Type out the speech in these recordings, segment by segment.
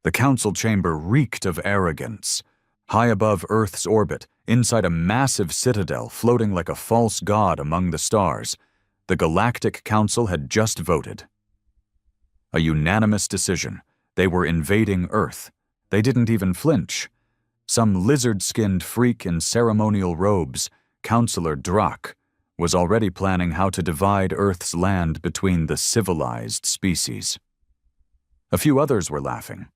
The council chamber reeked of arrogance. High above Earth's orbit, inside a massive citadel floating like a false god among the stars, the Galactic Council had just voted. A unanimous decision. They were invading Earth. They didn't even flinch. Some lizard-skinned freak in ceremonial robes, Counselor Drak, was already planning how to divide Earth's land between the civilized species. A few others were laughing.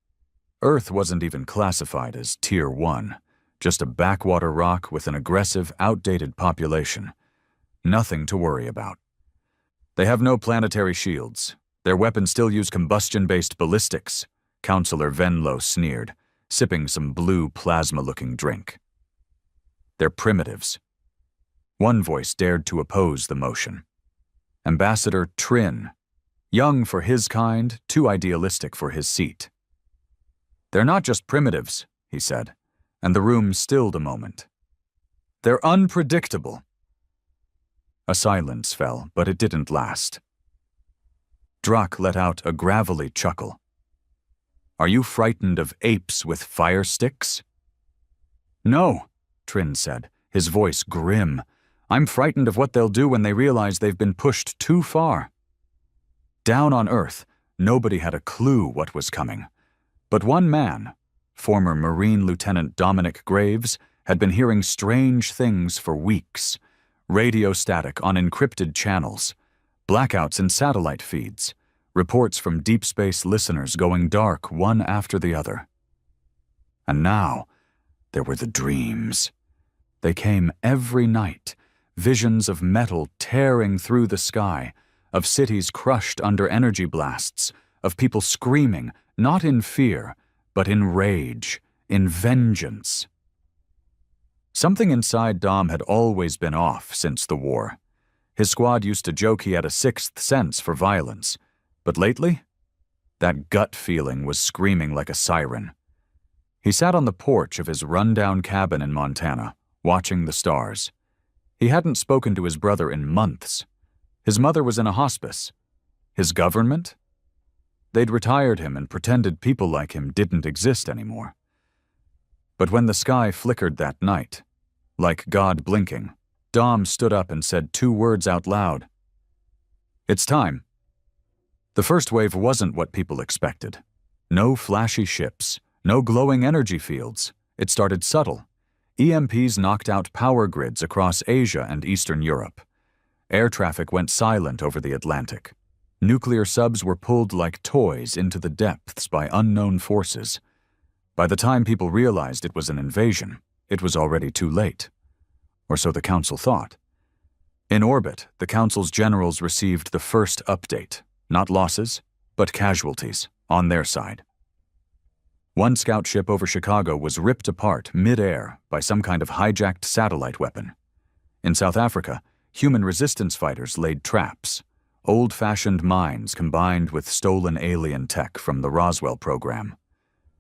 Earth wasn't even classified as Tier 1, just a backwater rock with an aggressive, outdated population. Nothing to worry about. They have no planetary shields. Their weapons still use combustion-based ballistics, Counselor Venlo sneered, sipping some blue plasma-looking drink. They're primitives. One voice dared to oppose the motion. Ambassador Trin, young for his kind, too idealistic for his seat. They're not just primitives, he said, and the room stilled a moment. They're unpredictable. A silence fell, but it didn't last. Drak let out a gravelly chuckle. Are you frightened of apes with fire sticks? No, Trin said, his voice grim. I'm frightened of what they'll do when they realize they've been pushed too far. Down on Earth, nobody had a clue what was coming. But one man, former Marine Lieutenant Dominic Graves, had been hearing strange things for weeks. Radio static on encrypted channels, blackouts in satellite feeds, reports from deep space listeners going dark one after the other. And now, there were the dreams. They came every night, visions of metal tearing through the sky, of cities crushed under energy blasts, of people screaming, not in fear, but in rage, in vengeance. Something inside Dom had always been off since the war. His squad used to joke he had a sixth sense for violence, but lately, that gut feeling was screaming like a siren. He sat on the porch of his rundown cabin in Montana, watching the stars. He hadn't spoken to his brother in months. His mother was in a hospice. His government? They'd retired him and pretended people like him didn't exist anymore. But when the sky flickered that night, like God blinking, Dom stood up and said 2 words out loud. It's time. The first wave wasn't what people expected. No flashy ships, no glowing energy fields. It started subtle. EMPs knocked out power grids across Asia and Eastern Europe. Air traffic went silent over the Atlantic. Nuclear subs were pulled like toys into the depths by unknown forces. By the time people realized it was an invasion, it was already too late. Or so the Council thought. In orbit, the Council's generals received the first update. Not losses, but casualties, on their side. One scout ship over Chicago was ripped apart mid-air by some kind of hijacked satellite weapon. In South Africa, human resistance fighters laid traps. Old-fashioned mines combined with stolen alien tech from the Roswell program.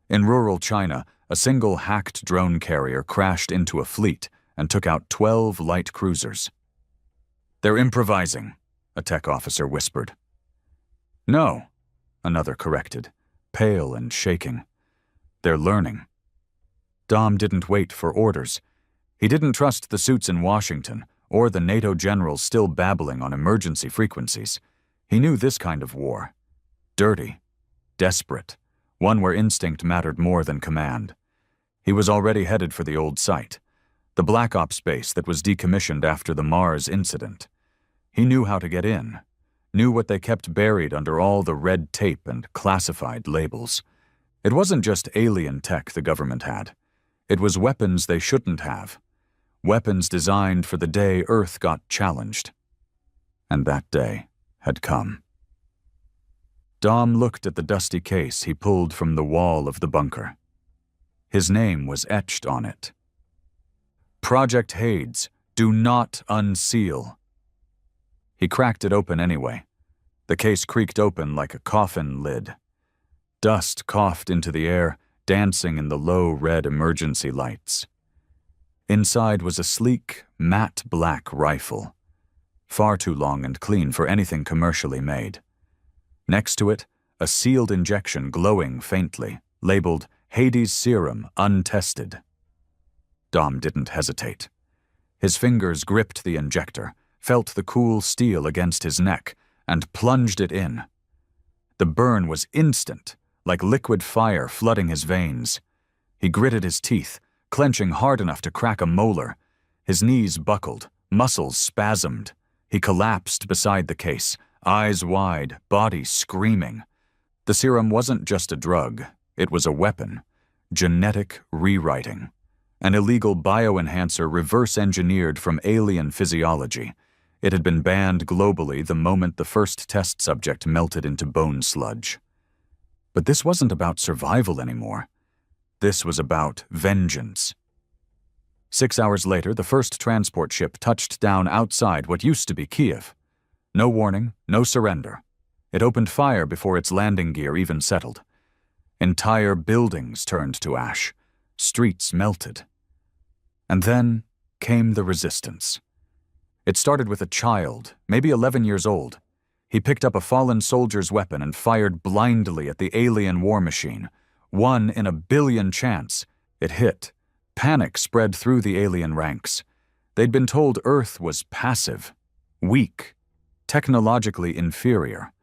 In rural China, a single hacked drone carrier crashed into a fleet and took out 12 light cruisers. They're improvising, a tech officer whispered. No, another corrected, pale and shaking. They're learning. Dom didn't wait for orders. He didn't trust the suits in Washington, or the NATO generals still babbling on emergency frequencies. He knew this kind of war. Dirty. Desperate. One where instinct mattered more than command. He was already headed for the old site. The Black Ops base that was decommissioned after the Mars incident. He knew how to get in. Knew what they kept buried under all the red tape and classified labels. It wasn't just alien tech the government had. It was weapons they shouldn't have. Weapons designed for the day Earth got challenged. And that day had come. Dom looked at the dusty case he pulled from the wall of the bunker. His name was etched on it. Project Hades, do not unseal. He cracked it open anyway. The case creaked open like a coffin lid. Dust coughed into the air, dancing in the low red emergency lights. Inside was a sleek, matte black rifle. Far too long and clean for anything commercially made. Next to it, a sealed injection glowing faintly, labeled Hades Serum Untested. Dom didn't hesitate. His fingers gripped the injector, felt the cool steel against his neck, and plunged it in. The burn was instant, like liquid fire flooding his veins. He gritted his teeth, clenching hard enough to crack a molar. His knees buckled, muscles spasmed. He collapsed beside the case, eyes wide, body screaming. The serum wasn't just a drug, it was a weapon. Genetic rewriting. An illegal bioenhancer reverse-engineered from alien physiology. It had been banned globally the moment the first test subject melted into bone sludge. But this wasn't about survival anymore. This was about vengeance. 6 hours later, the first transport ship touched down outside what used to be Kiev. No warning, no surrender. It opened fire before its landing gear even settled. Entire buildings turned to ash. Streets melted. And then came the resistance. It started with a child, maybe 11 years old. He picked up a fallen soldier's weapon and fired blindly at the alien war machine. 1 in a billion chance. It hit. Panic spread through the alien ranks. They'd been told Earth was passive, weak, technologically inferior.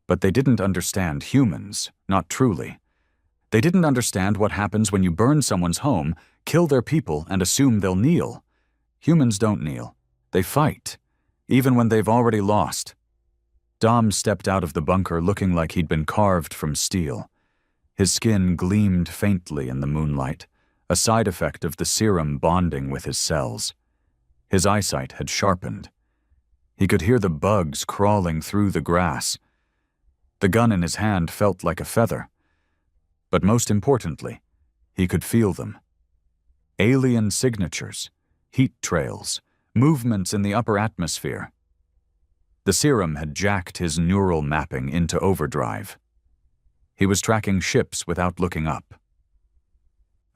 But they didn't understand humans, not truly. They didn't understand what happens when you burn someone's home, kill their people, and assume they'll kneel. Humans don't kneel. They fight, even when they've already lost. Dom stepped out of the bunker looking like he'd been carved from steel. His skin gleamed faintly in the moonlight, a side effect of the serum bonding with his cells. His eyesight had sharpened. He could hear the bugs crawling through the grass. The gun in his hand felt like a feather. But most importantly, he could feel them. Alien signatures, heat trails, movements in the upper atmosphere. The serum had jacked his neural mapping into overdrive. He was tracking ships without looking up.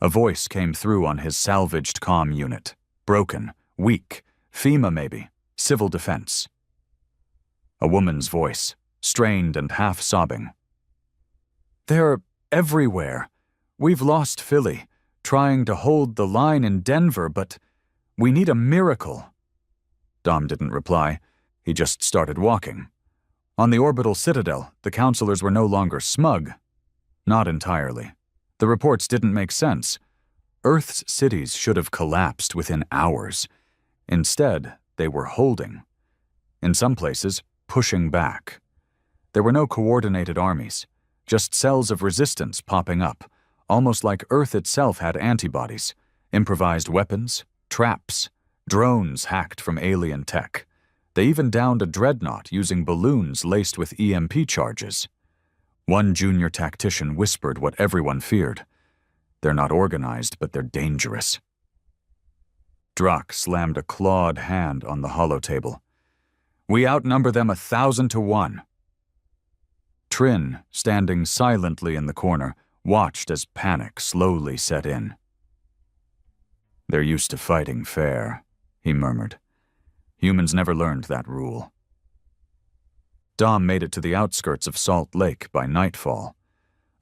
A voice came through on his salvaged comm unit. Broken, weak, FEMA maybe, civil defense. A woman's voice, strained and half-sobbing. "They're everywhere. We've lost Philly, trying to hold the line in Denver, but we need a miracle." Dom didn't reply. He just started walking. On the orbital citadel, the counselors were no longer smug. Not entirely. The reports didn't make sense. Earth's cities should have collapsed within hours. Instead, they were holding. In some places, pushing back. There were no coordinated armies, just cells of resistance popping up, almost like Earth itself had antibodies, improvised weapons, traps, drones hacked from alien tech. They even downed a dreadnought using balloons laced with EMP charges. One junior tactician whispered what everyone feared. "They're not organized, but they're dangerous." Drak slammed a clawed hand on the holotable. "We outnumber them 1,000 to 1. Trin, standing silently in the corner, watched as panic slowly set in. "They're used to fighting fair," he murmured. "Humans never learned that rule." Dom made it to the outskirts of Salt Lake by nightfall.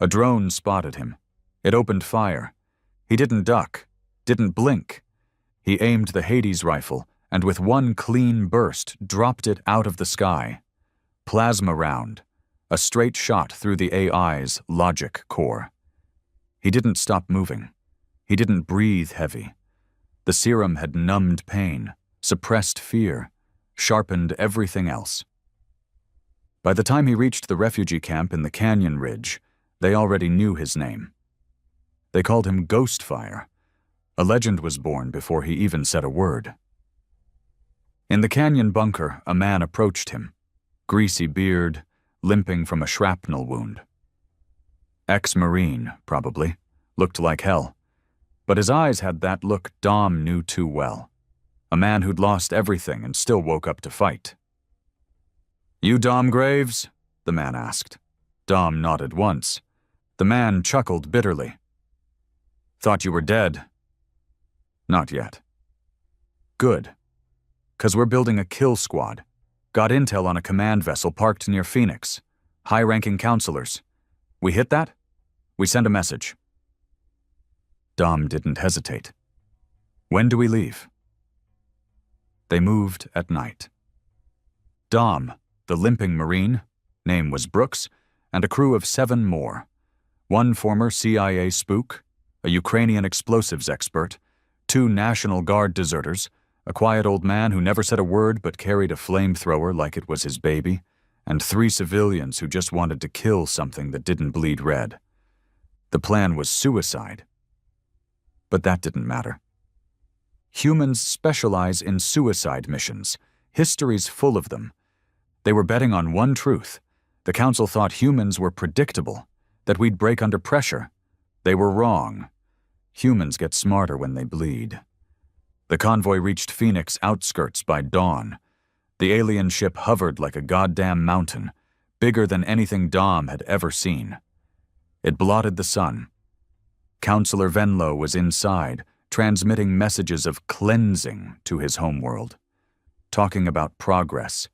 A drone spotted him. It opened fire. He didn't duck, didn't blink. He aimed the Hades rifle and with one clean burst dropped it out of the sky. Plasma round, a straight shot through the AI's logic core. He didn't stop moving. He didn't breathe heavy. The serum had numbed pain, suppressed fear, sharpened everything else. By the time he reached the refugee camp in the Canyon Ridge, they already knew his name. They called him Ghostfire. A legend was born before he even said a word. In the canyon bunker, a man approached him, greasy beard, limping from a shrapnel wound. Ex-Marine, probably, looked like hell. But his eyes had that look Dom knew too well. A man who'd lost everything and still woke up to fight. "You Dom Graves?" the man asked. Dom nodded once. The man chuckled bitterly. "Thought you were dead." "Not yet." "Good. 'Cause we're building a kill squad. Got intel on a command vessel parked near Phoenix. High-ranking counselors. We hit that? We send a message. Dom didn't hesitate. When do we leave? They moved at night. Dom, the limping Marine, name was Brooks, and a crew of 7 more. 1 former CIA spook, a Ukrainian explosives expert, 2 National Guard deserters, a quiet old man who never said a word but carried a flamethrower like it was his baby, and 3 civilians who just wanted to kill something that didn't bleed red. The plan was suicide. But that didn't matter. Humans specialize in suicide missions. History's full of them. They were betting on one truth. The Council thought humans were predictable, that we'd break under pressure. They were wrong. Humans get smarter when they bleed. The convoy reached Phoenix outskirts by dawn. The alien ship hovered like a goddamn mountain, bigger than anything Dom had ever seen. It blotted the sun. Counselor Venlo was inside, transmitting messages of cleansing to his homeworld, talking about progress,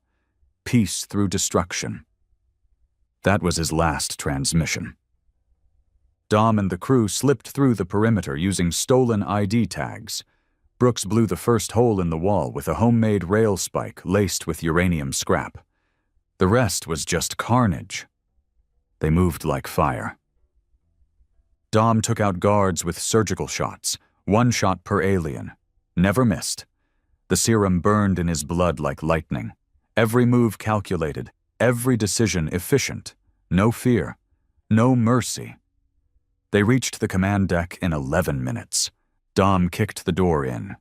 peace through destruction. That was his last transmission. Dom and the crew slipped through the perimeter using stolen ID tags. Brooks blew the first hole in the wall with a homemade rail spike laced with uranium scrap. The rest was just carnage. They moved like fire. Dom took out guards with surgical shots, 1 shot per alien. Never missed. The serum burned in his blood like lightning. Every move calculated, every decision efficient. No fear, no mercy. They reached the command deck in 11 minutes. Dom kicked the door in.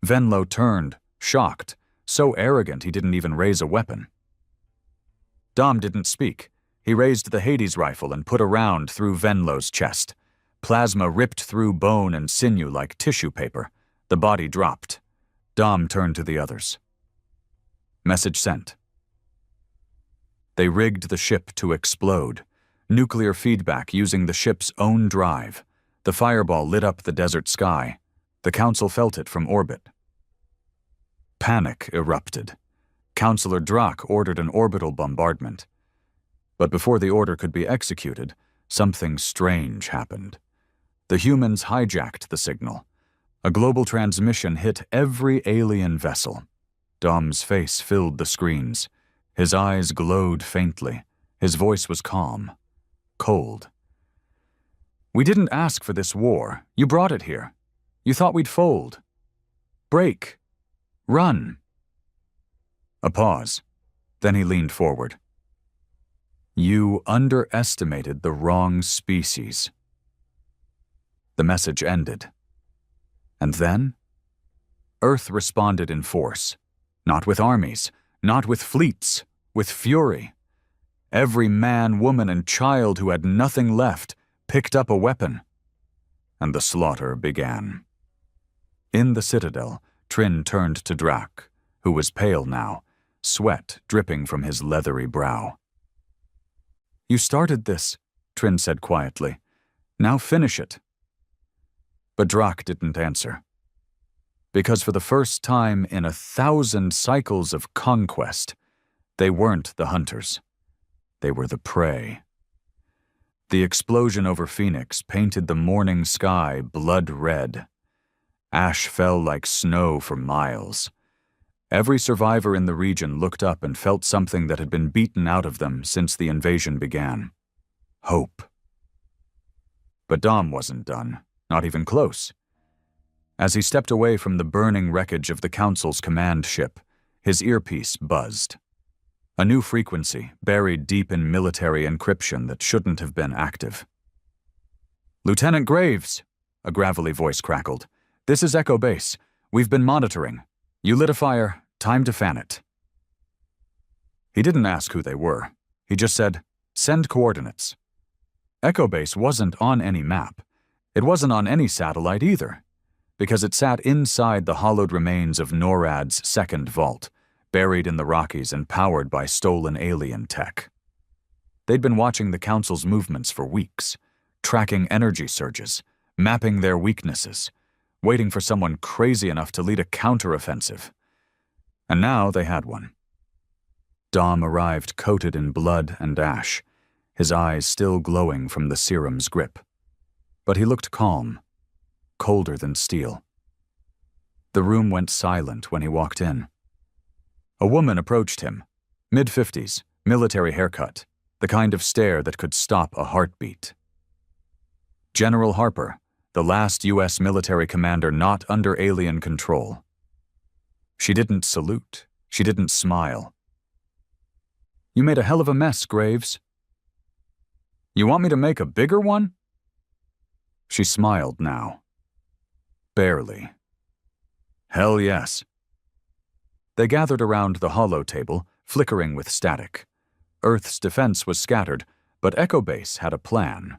Venlo turned, shocked, so arrogant he didn't even raise a weapon. Dom didn't speak. He raised the Hades rifle and put a round through Venlo's chest. Plasma ripped through bone and sinew like tissue paper. The body dropped. Dom turned to the others. Message sent. They rigged the ship to explode. Nuclear feedback using the ship's own drive. The fireball lit up the desert sky. The Council felt it from orbit. Panic erupted. Counselor Drak ordered an orbital bombardment. But before the order could be executed, something strange happened. The humans hijacked the signal. A global transmission hit every alien vessel. Dom's face filled the screens. His eyes glowed faintly. His voice was calm, cold. We didn't ask for this war. You brought it here. You thought we'd fold. Break. Run. A pause. Then he leaned forward. You underestimated the wrong species. The message ended. And then? Earth responded in force. Not with armies, not with fleets, with fury. Every man, woman, and child who had nothing left picked up a weapon. And the slaughter began. In the citadel, Trin turned to Drak, who was pale now, sweat dripping from his leathery brow. You started this, Trin said quietly. Now finish it. But Drak didn't answer. Because for the first time in 1,000 cycles of conquest, they weren't the hunters. They were the prey. The explosion over Phoenix painted the morning sky blood red. Ash fell like snow for miles. Every survivor in the region looked up and felt something that had been beaten out of them since the invasion began. Hope. But Dom wasn't done, not even close. As he stepped away from the burning wreckage of the Council's command ship, his earpiece buzzed. A new frequency, buried deep in military encryption that shouldn't have been active. Lieutenant Graves, a gravelly voice crackled. This is Echo Base. We've been monitoring. You lit a fire. Time to fan it. He didn't ask who they were. He just said, send coordinates. Echo Base wasn't on any map. It wasn't on any satellite either, because it sat inside the hollowed remains of NORAD's second vault, buried in the Rockies and powered by stolen alien tech. They'd been watching the Council's movements for weeks, tracking energy surges, mapping their weaknesses, waiting for someone crazy enough to lead a counteroffensive. And now they had one. Dom arrived coated in blood and ash. his eyes still glowing from the serum's grip. But he looked calm, colder than steel. The room went silent when he walked in. A woman approached him, mid-50s, military haircut, the kind of stare that could stop a heartbeat. General Harper, the last U.S. military commander not under alien control. She didn't salute. She didn't smile. "You made a hell of a mess, Graves." "You want me to make a bigger one?" She smiled now. Barely. "Hell yes." They gathered around the hollow table, flickering with static. Earth's defense was scattered, but Echo Base had a plan.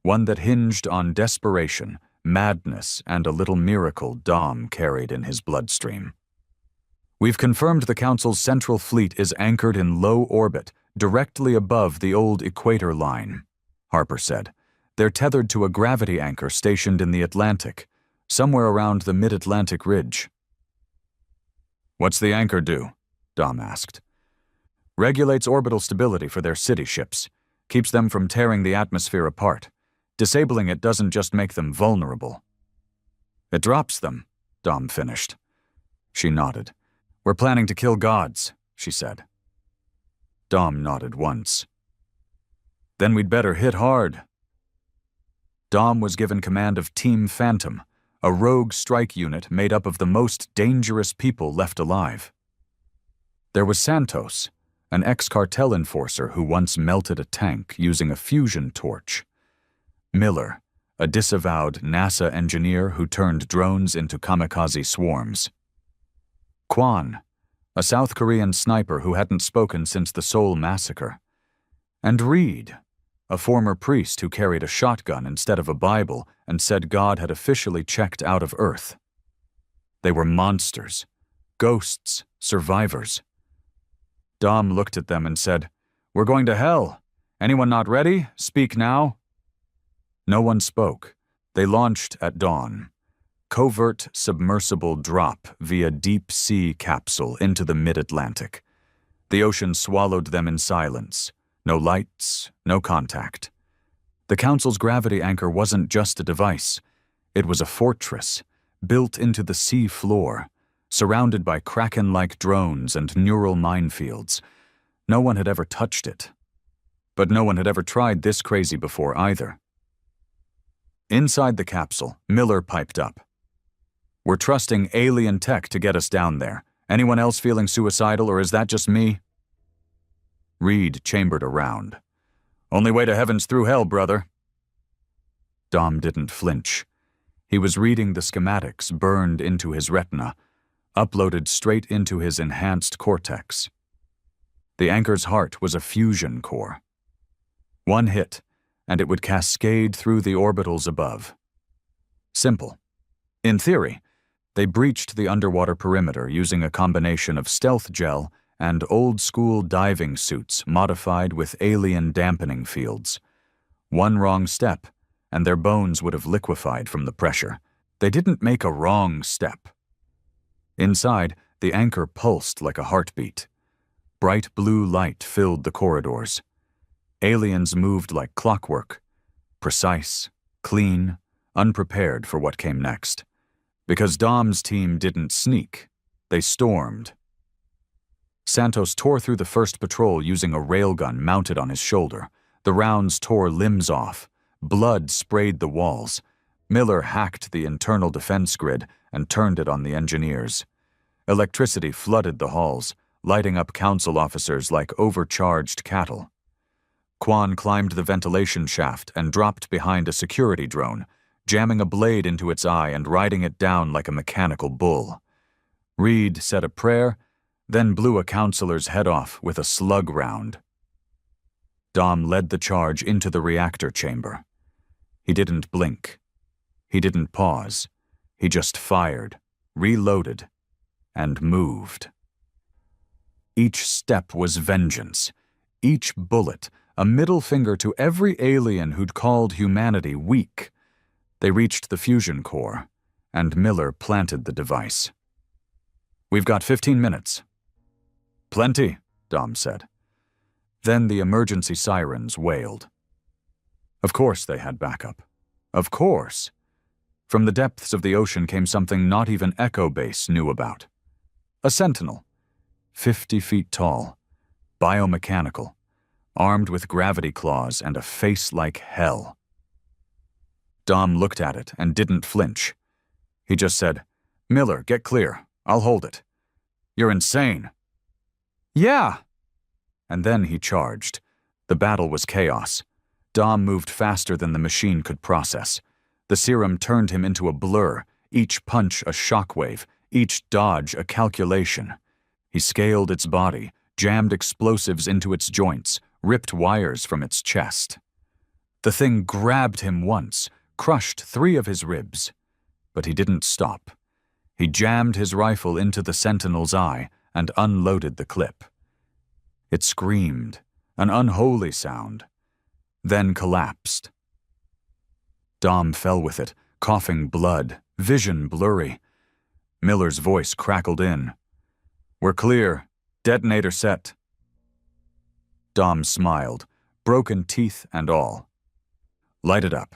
One that hinged on desperation, madness, and a little miracle Dom carried in his bloodstream. "We've confirmed the Council's central fleet is anchored in low orbit, directly above the old equator line," Harper said. "They're tethered to a gravity anchor stationed in the Atlantic, somewhere around the mid-Atlantic ridge." "What's the anchor do?" Dom asked. "Regulates orbital stability for their city ships, keeps them from tearing the atmosphere apart. Disabling it doesn't just make them vulnerable." "It drops them," Dom finished. She nodded. "We're planning to kill gods," she said. Dom nodded once. "Then we'd better hit hard." Dom was given command of Team Phantom, a rogue strike unit made up of the most dangerous people left alive. There was Santos, an ex-cartel enforcer who once melted a tank using a fusion torch. Miller, a disavowed NASA engineer who turned drones into kamikaze swarms. Kwan, a South Korean sniper who hadn't spoken since the Seoul massacre. And Reed, a former priest who carried a shotgun instead of a Bible and said God had officially checked out of Earth. They were monsters, ghosts, survivors. Dom looked at them and said, "We're going to hell. Anyone not ready? Speak now." No one spoke. They launched at dawn. Covert submersible drop via deep-sea capsule into the mid-Atlantic. The ocean swallowed them in silence. No lights, no contact. The Council's gravity anchor wasn't just a device. It was a fortress, built into the sea floor, surrounded by Kraken-like drones and neural minefields. No one had ever touched it. But no one had ever tried this crazy before either. Inside the capsule, Miller piped up. "We're trusting alien tech to get us down there. Anyone else feeling suicidal, or is that just me?" Reed chambered around. "Only way to heaven's through hell, brother." Dom didn't flinch. He was reading the schematics burned into his retina, uploaded straight into his enhanced cortex. The anchor's heart was a fusion core. One hit, and it would cascade through the orbitals above. Simple. In theory, they breached the underwater perimeter using a combination of stealth gel and old-school diving suits modified with alien dampening fields. One wrong step, and their bones would have liquefied from the pressure. They didn't make a wrong step. Inside, the anchor pulsed like a heartbeat. Bright blue light filled the corridors. Aliens moved like clockwork, precise, clean, unprepared for what came next. Because Dom's team didn't sneak, they stormed. Santos tore through the first patrol using a railgun mounted on his shoulder. The rounds tore limbs off. Blood sprayed the walls. Miller hacked the internal defense grid and turned it on the engineers. Electricity flooded the halls, lighting up council officers like overcharged cattle. Kwan climbed the ventilation shaft and dropped behind a security drone, jamming a blade into its eye and riding it down like a mechanical bull. Reed said a prayer, then blew a counselor's head off with a slug round. Dom led the charge into the reactor chamber. He didn't blink. He didn't pause. He just fired, reloaded, and moved. Each step was vengeance. Each bullet, a middle finger to every alien who'd called humanity weak. They reached the fusion core, and Miller planted the device. "We've got 15 minutes. "Plenty," Dom said. Then the emergency sirens wailed. Of course they had backup. Of course. From the depths of the ocean came something not even Echo Base knew about. A sentinel, 50 feet tall, biomechanical, armed with gravity claws and a face like hell. Dom looked at it and didn't flinch. He just said, "Miller, get clear. I'll hold it." "You're insane." "Yeah." And then he charged. The battle was chaos. Dom moved faster than the machine could process. The serum turned him into a blur, each punch a shockwave, each dodge a calculation. He scaled its body, jammed explosives into its joints, ripped wires from its chest. The thing grabbed him once, crushed 3 of his ribs. But he didn't stop. He jammed his rifle into the sentinel's eye and unloaded the clip. It screamed, an unholy sound, then collapsed. Dom fell with it, coughing blood, vision blurry. Miller's voice crackled in. "We're clear. Detonator set." Dom smiled, broken teeth and all. "Light it up."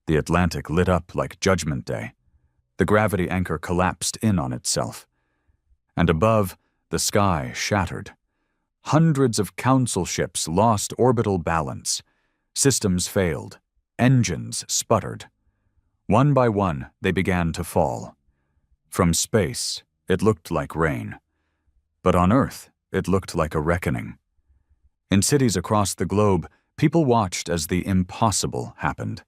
The Atlantic lit up like Judgment Day. The gravity anchor collapsed in on itself. And above, the sky shattered. Hundreds of council ships lost orbital balance. Systems failed. Engines sputtered. One by one, they began to fall. From space, it looked like rain. But on Earth, it looked like a reckoning. In cities across the globe, people watched as the impossible happened.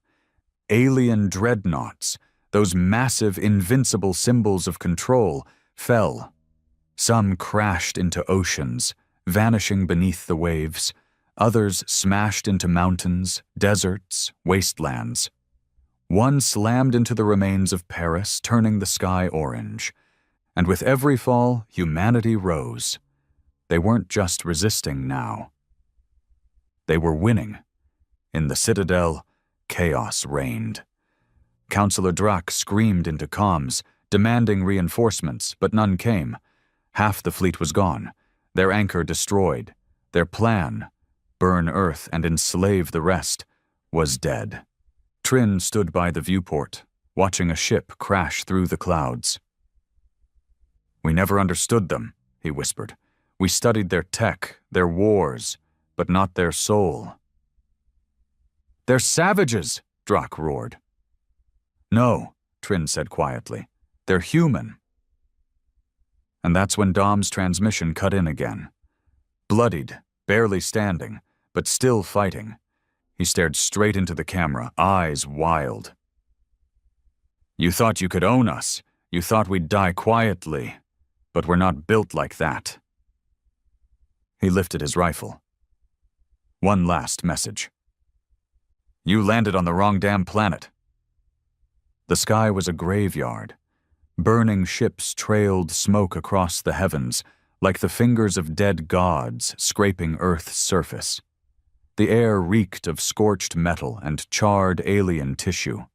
Alien dreadnoughts, those massive, invincible symbols of control, fell. Some crashed into oceans, vanishing beneath the waves. Others smashed into mountains, deserts, wastelands. One slammed into the remains of Paris, turning the sky orange. And with every fall, humanity rose. They weren't just resisting now. They were winning. In the Citadel, chaos reigned. Councillor Drac screamed into comms, demanding reinforcements, but none came. Half the fleet was gone, their anchor destroyed. Their plan, burn Earth and enslave the rest, was dead. Trin stood by the viewport, watching a ship crash through the clouds. "We never understood them," he whispered. "We studied their tech, their wars, but not their soul." "They're savages!" Drac roared. "No," Trin said quietly. "They're human." And that's when Dom's transmission cut in again. Bloodied, barely standing, but still fighting. He stared straight into the camera, eyes wild. "You thought you could own us. You thought we'd die quietly. But we're not built like that." He lifted his rifle. One last message. "You landed on the wrong damn planet." The sky was a graveyard. Burning ships trailed smoke across the heavens, like the fingers of dead gods scraping Earth's surface. The air reeked of scorched metal and charred alien tissue.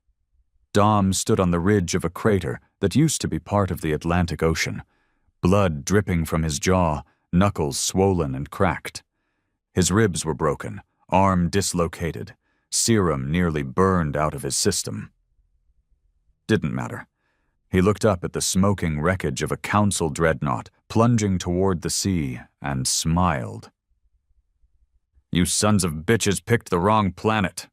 Dom stood on the ridge of a crater that used to be part of the Atlantic Ocean, blood dripping from his jaw, knuckles swollen and cracked. His ribs were broken, arm dislocated, serum nearly burned out of his system. Didn't matter. He looked up at the smoking wreckage of a council dreadnought plunging toward the sea and smiled. "You sons of bitches picked the wrong planet."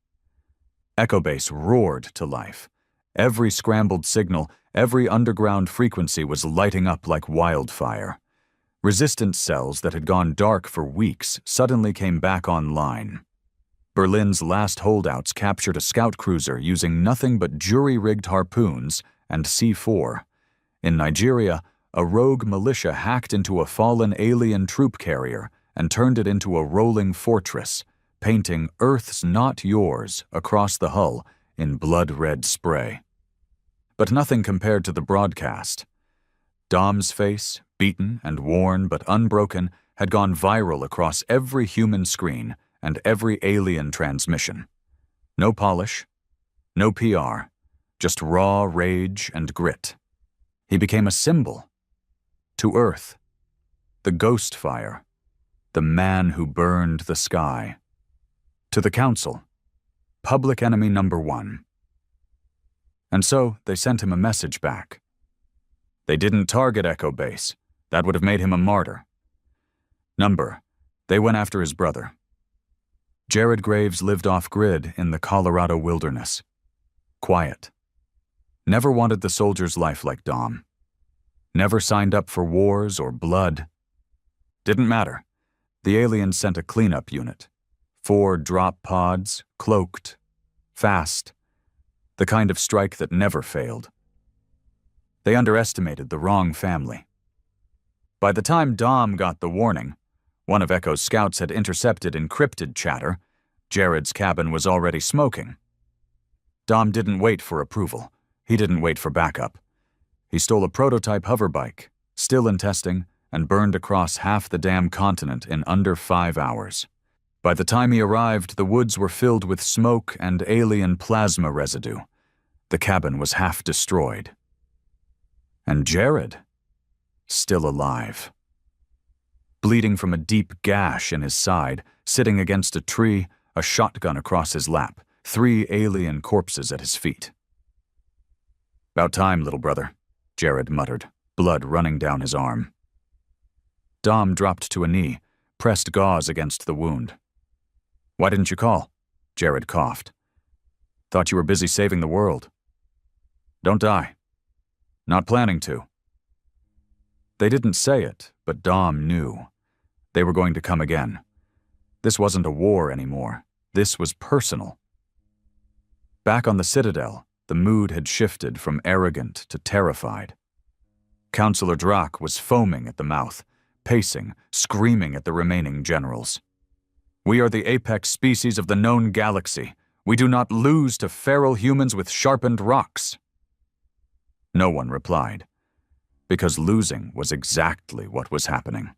Echo Base roared to life. Every scrambled signal, every underground frequency was lighting up like wildfire. Resistance cells that had gone dark for weeks suddenly came back online. Berlin's last holdouts captured a scout cruiser using nothing but jury-rigged harpoons and C4. In Nigeria, a rogue militia hacked into a fallen alien troop carrier and turned it into a rolling fortress, painting "Earth's not yours" across the hull in blood-red spray. But nothing compared to the broadcast. Dom's face, beaten and worn but unbroken, had gone viral across every human screen and every alien transmission. No polish, no PR, just raw rage and grit. He became a symbol. To Earth, the ghost fire, The man who burned the sky. To the council. Public enemy number 1. And so they sent him a message back. They didn't target Echo Base. That would have made him a martyr. Number. They went after his brother. Jared Graves lived off-grid in the Colorado wilderness. Quiet. Never wanted the soldier's life like Dom. Never signed up for wars or blood. Didn't matter. The aliens sent a cleanup unit. 4 drop pods, cloaked, fast. The kind of strike that never failed. They underestimated the wrong family. By the time Dom got the warning, one of Echo's scouts had intercepted encrypted chatter. Jared's cabin was already smoking. Dom didn't wait for approval. He didn't wait for backup. He stole a prototype hoverbike, still in testing, and burned across half the damn continent in under 5 hours. By the time he arrived, the woods were filled with smoke and alien plasma residue. The cabin was half destroyed. And Jared, still alive. Bleeding from a deep gash in his side, sitting against a tree, a shotgun across his lap, 3 alien corpses at his feet. "About time, little brother," Jared muttered, blood running down his arm. Dom dropped to a knee, pressed gauze against the wound. "Why didn't you call?" Jared coughed. "Thought you were busy saving the world." "Don't die." "Not planning to." They didn't say it, but Dom knew. They were going to come again. This wasn't a war anymore. This was personal. Back on the Citadel, the mood had shifted from arrogant to terrified. Counselor Drak was foaming at the mouth, pacing, screaming at the remaining generals. "We are the apex species of the known galaxy. We do not lose to feral humans with sharpened rocks." No one replied, because losing was exactly what was happening.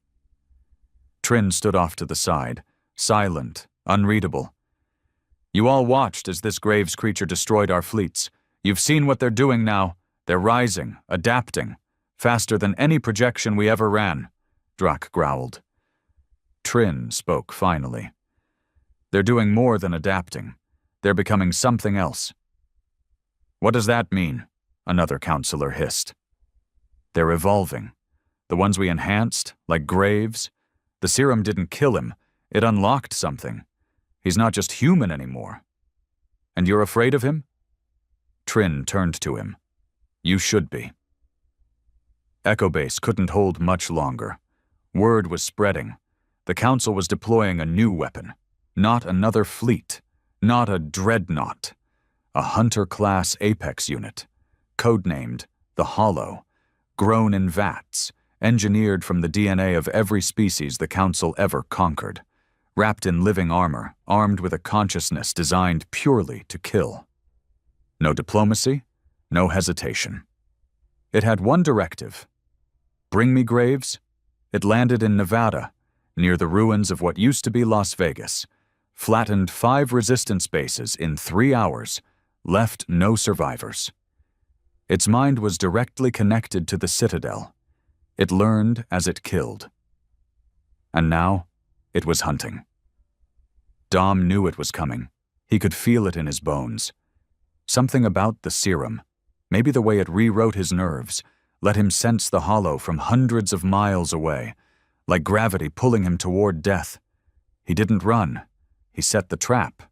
Trin stood off to the side, silent, unreadable. "You all watched as this Graves creature destroyed our fleets. You've seen what they're doing now. They're rising, adapting, faster than any projection we ever ran," Drak growled. Trin spoke finally. "They're doing more than adapting. They're becoming something else." "What does that mean?" another counselor hissed. "They're evolving. The ones we enhanced, like Graves. The serum didn't kill him. It unlocked something. He's not just human anymore." "And you're afraid of him?" Trin turned to him. "You should be." Echo Base couldn't hold much longer. Word was spreading. The Council was deploying a new weapon. Not another fleet. Not a dreadnought. A Hunter-class Apex unit. Codenamed the Hollow. Grown in vats. Engineered from the DNA of every species the Council ever conquered. Wrapped in living armor, armed with a consciousness designed purely to kill. No diplomacy, no hesitation. It had one directive. Bring me Graves. It landed in Nevada, near the ruins of what used to be Las Vegas. Flattened 5 resistance bases in 3 hours, left no survivors. Its mind was directly connected to the Citadel. It learned as it killed. And now, it was hunting. Dom knew it was coming. He could feel it in his bones. Something about the serum, maybe the way it rewrote his nerves, let him sense the Hollow from hundreds of miles away, like gravity pulling him toward death. He didn't run. He set the trap.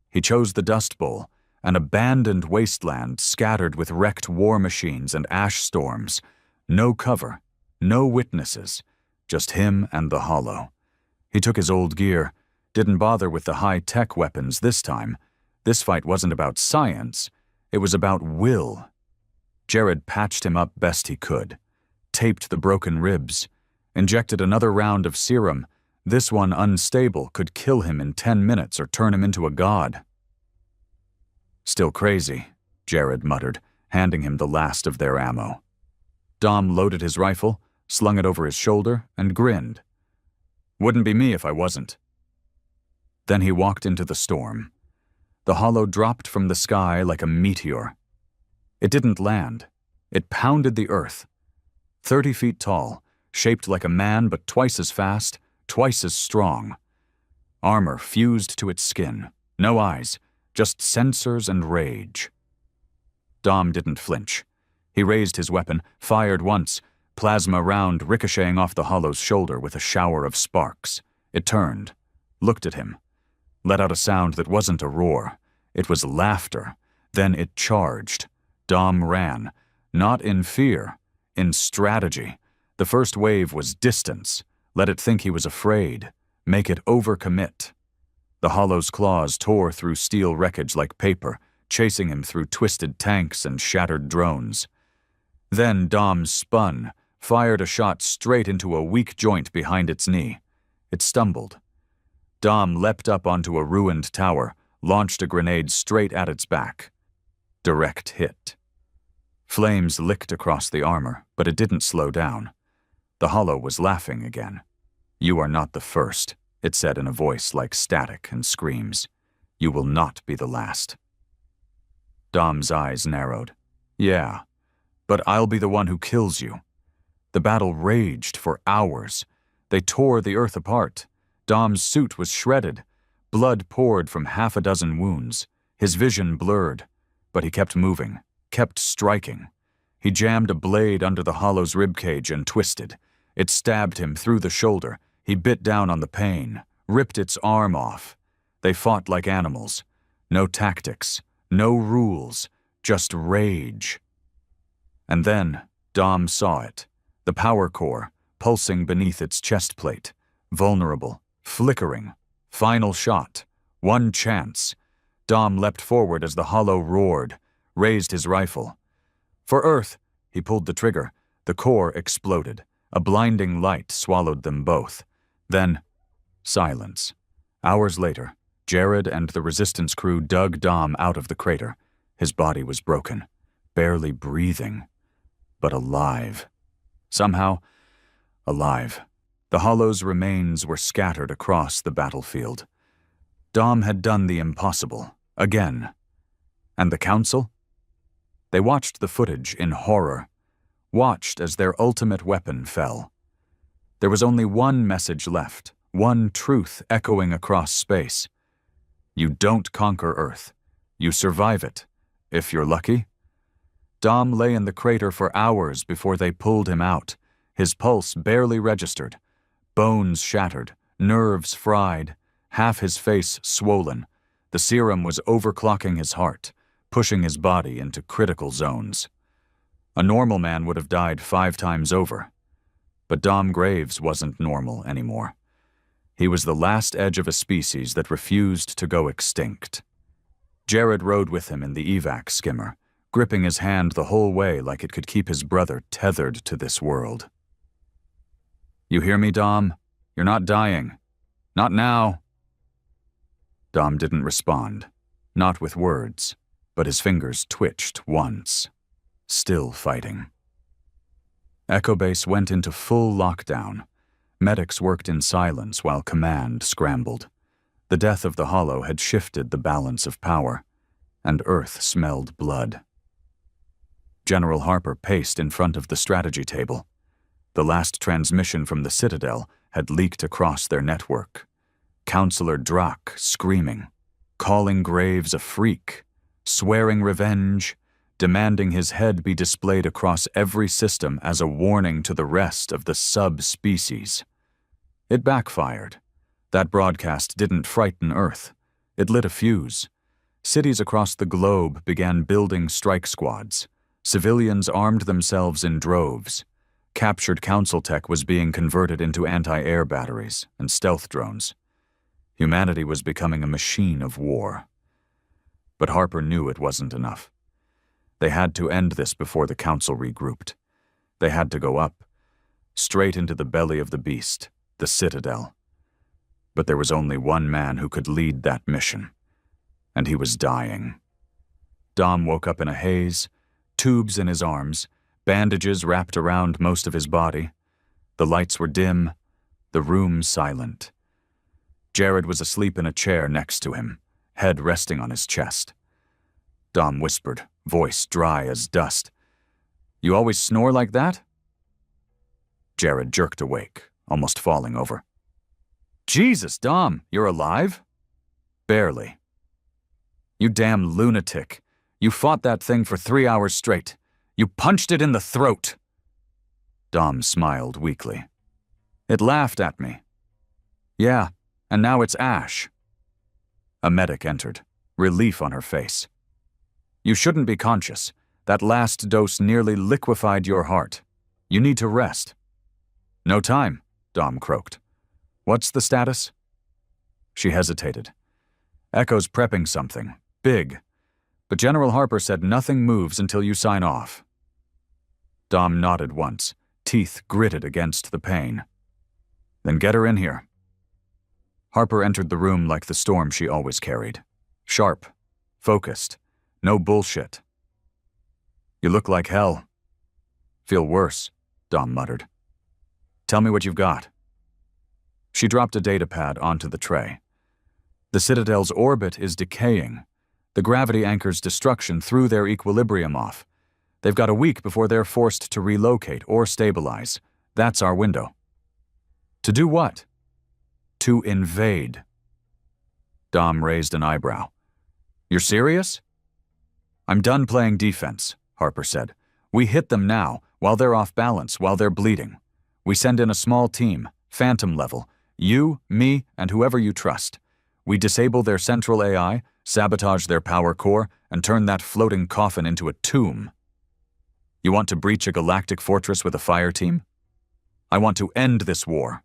He chose the Dust Bowl, an abandoned wasteland scattered with wrecked war machines and ash storms. No cover, no witnesses, just him and the Hollow. He took his old gear, didn't bother with the high-tech weapons this time. This fight wasn't about science, it was about will. Jared patched him up best he could, taped the broken ribs, injected another round of serum. This one, unstable, could kill him in 10 minutes or turn him into a god. "Still crazy," Jared muttered, handing him the last of their ammo. Dom loaded his rifle, slung it over his shoulder, and grinned. "Wouldn't be me if I wasn't." Then he walked into the storm. The Hollow dropped from the sky like a meteor. It didn't land. It pounded the earth. 30 feet tall, shaped like a man but twice as fast, twice as strong. Armor fused to its skin, no eyes, just sensors and rage. Dom didn't flinch. He raised his weapon, fired once, plasma round ricocheting off the hollow's shoulder with a shower of sparks. It turned, looked at him, let out a sound that wasn't a roar. It was laughter. Then it charged. Dom ran, not in fear, in strategy. The first wave was distance. Let it think he was afraid. Make it overcommit. The hollow's claws tore through steel wreckage like paper, chasing him through twisted tanks and shattered drones. Then Dom spun, fired a shot straight into a weak joint behind its knee. It stumbled. Dom leapt up onto a ruined tower, launched a grenade straight at its back. Direct hit. Flames licked across the armor, but it didn't slow down. The hollow was laughing again. "You are not the first," it said in a voice like static and screams. "You will not be the last." Dom's eyes narrowed. "Yeah, but I'll be the one who kills you." The battle raged for hours. They tore the earth apart. Dom's suit was shredded. Blood poured from half a dozen wounds. His vision blurred, but he kept moving, kept striking. He jammed a blade under the hollow's ribcage and twisted. It stabbed him through the shoulder. He bit down on the pain, ripped its arm off. They fought like animals. No tactics, no rules, just rage. And then Dom saw it, the power core, pulsing beneath its chest plate, vulnerable, flickering. Final shot. One chance. Dom leapt forward as the hollow roared, raised his rifle. For Earth, he pulled the trigger. The core exploded. A blinding light swallowed them both. Then, silence. Hours later, Jared and the resistance crew dug Dom out of the crater. His body was broken, barely breathing, but alive. Somehow, alive. The hollow's remains were scattered across the battlefield. Dom had done the impossible, again. And the council? They watched the footage in horror, watched as their ultimate weapon fell. There was only one message left, one truth echoing across space. You don't conquer Earth. You survive it, if you're lucky. Dom lay in the crater for hours before they pulled him out, his pulse barely registered. Bones shattered, nerves fried, half his face swollen. The serum was overclocking his heart, pushing his body into critical zones. A normal man would have died 5 times over. But Dom Graves wasn't normal anymore. He was the last edge of a species that refused to go extinct. Jared rode with him in the evac skimmer, gripping his hand the whole way like it could keep his brother tethered to this world. "You hear me, Dom? You're not dying. Not now." Dom didn't respond, not with words, but his fingers twitched once. Still fighting. Echo Base went into full lockdown. Medics worked in silence while command scrambled. The death of the hollow had shifted the balance of power, and Earth smelled blood. General Harper paced in front of the strategy table. The last transmission from the Citadel had leaked across their network. Counselor Drac screaming, calling Graves a freak, swearing revenge, demanding his head be displayed across every system as a warning to the rest of the subspecies. It backfired. That broadcast didn't frighten Earth. It lit a fuse. Cities across the globe began building strike squads. Civilians armed themselves in droves. Captured council tech was being converted into anti-air batteries and stealth drones. Humanity was becoming a machine of war. But Harper knew it wasn't enough. They had to end this before the council regrouped. They had to go up, straight into the belly of the beast, the Citadel. But there was only one man who could lead that mission, and he was dying. Dom woke up in a haze, tubes in his arms, bandages wrapped around most of his body. The lights were dim, the room silent. Jared was asleep in a chair next to him, head resting on his chest. Dom whispered, voice dry as dust. "You always snore like that?" Jared jerked awake, almost falling over. Jesus, Dom, you're alive? Barely. You damn lunatic. You fought that thing for 3 hours straight. You punched it in the throat. Dom smiled weakly. It laughed at me. Yeah, and now it's ash. A medic entered, relief on her face. You shouldn't be conscious. That last dose nearly liquefied your heart. You need to rest. No time, Dom croaked. What's the status? She hesitated. Echo's prepping something, big. But General Harper said nothing moves until you sign off. Dom nodded once, teeth gritted against the pain. Then get her in here. Harper entered the room like the storm she always carried. Sharp, focused, no bullshit. You look like hell. Feel worse, Dom muttered. Tell me what you've got. She dropped a data pad onto the tray. The Citadel's orbit is decaying. The gravity anchor's destruction threw their equilibrium off. They've got a week before they're forced to relocate or stabilize. That's our window. To do what? To invade. Dom raised an eyebrow. You're serious? I'm done playing defense, Harper said. We hit them now, while they're off balance, while they're bleeding. We send in a small team, phantom level, you, me, and whoever you trust. We disable their central AI, sabotage their power core, and turn that floating coffin into a tomb. You want to breach a galactic fortress with a fire team? I want to end this war.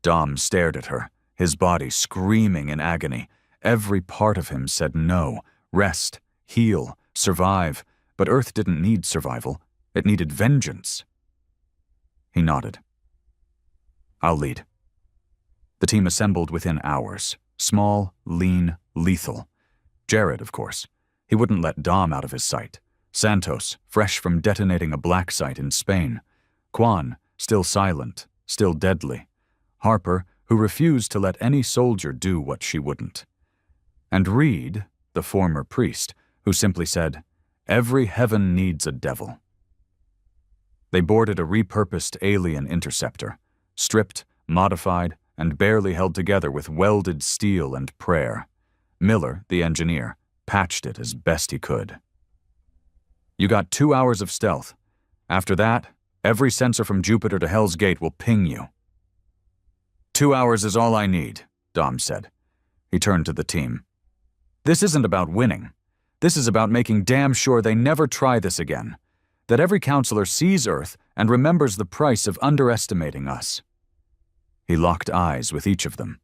Dom stared at her, his body screaming in agony. Every part of him said no, rest, heal, survive, but Earth didn't need survival. It needed vengeance. He nodded. I'll lead. The team assembled within hours. Small, lean, lethal. Jared, of course. He wouldn't let Dom out of his sight. Santos, fresh from detonating a black site in Spain. Quan, still silent, still deadly. Harper, who refused to let any soldier do what she wouldn't. And Reed, the former priest, who simply said, "Every heaven needs a devil." They boarded a repurposed alien interceptor, stripped, modified, and barely held together with welded steel and prayer. Miller, the engineer, patched it as best he could. You got 2 hours of stealth. After that, every sensor from Jupiter to Hell's Gate will ping you. 2 hours is all I need, Dom said. He turned to the team. This isn't about winning. This is about making damn sure they never try this again. That every counselor sees Earth and remembers the price of underestimating us. He locked eyes with each of them.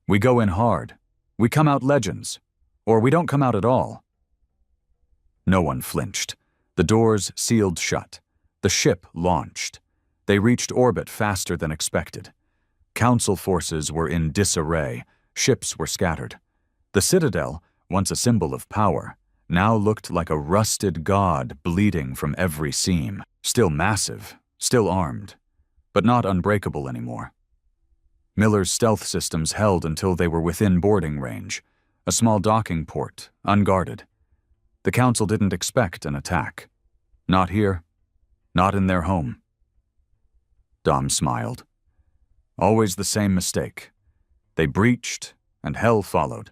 We go in hard. We come out legends. Or we don't come out at all. No one flinched. The doors sealed shut. The ship launched. They reached orbit faster than expected. Council forces were in disarray. Ships were scattered. The Citadel, once a symbol of power, now looked like a rusted god bleeding from every seam. Still massive, still armed, but not unbreakable anymore. Miller's stealth systems held until they were within boarding range, a small docking port, unguarded. The Council didn't expect an attack. Not here, not in their home. Dom smiled. Always the same mistake. They breached, and hell followed.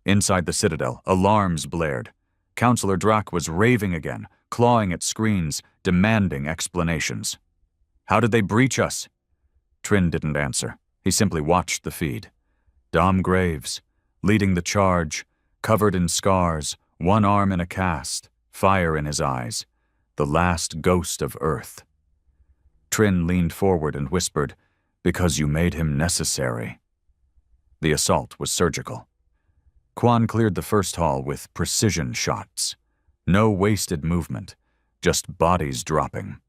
Inside the Citadel, alarms blared. Counselor Drac was raving again, clawing at screens, demanding explanations. How did they breach us? Trin didn't answer. He simply watched the feed. Dom Graves, leading the charge, covered in scars, one arm in a cast, fire in his eyes, the last ghost of Earth. Trin leaned forward and whispered, "Because you made him necessary." The assault was surgical. Quan cleared the first hall with precision shots. No wasted movement, just bodies dropping.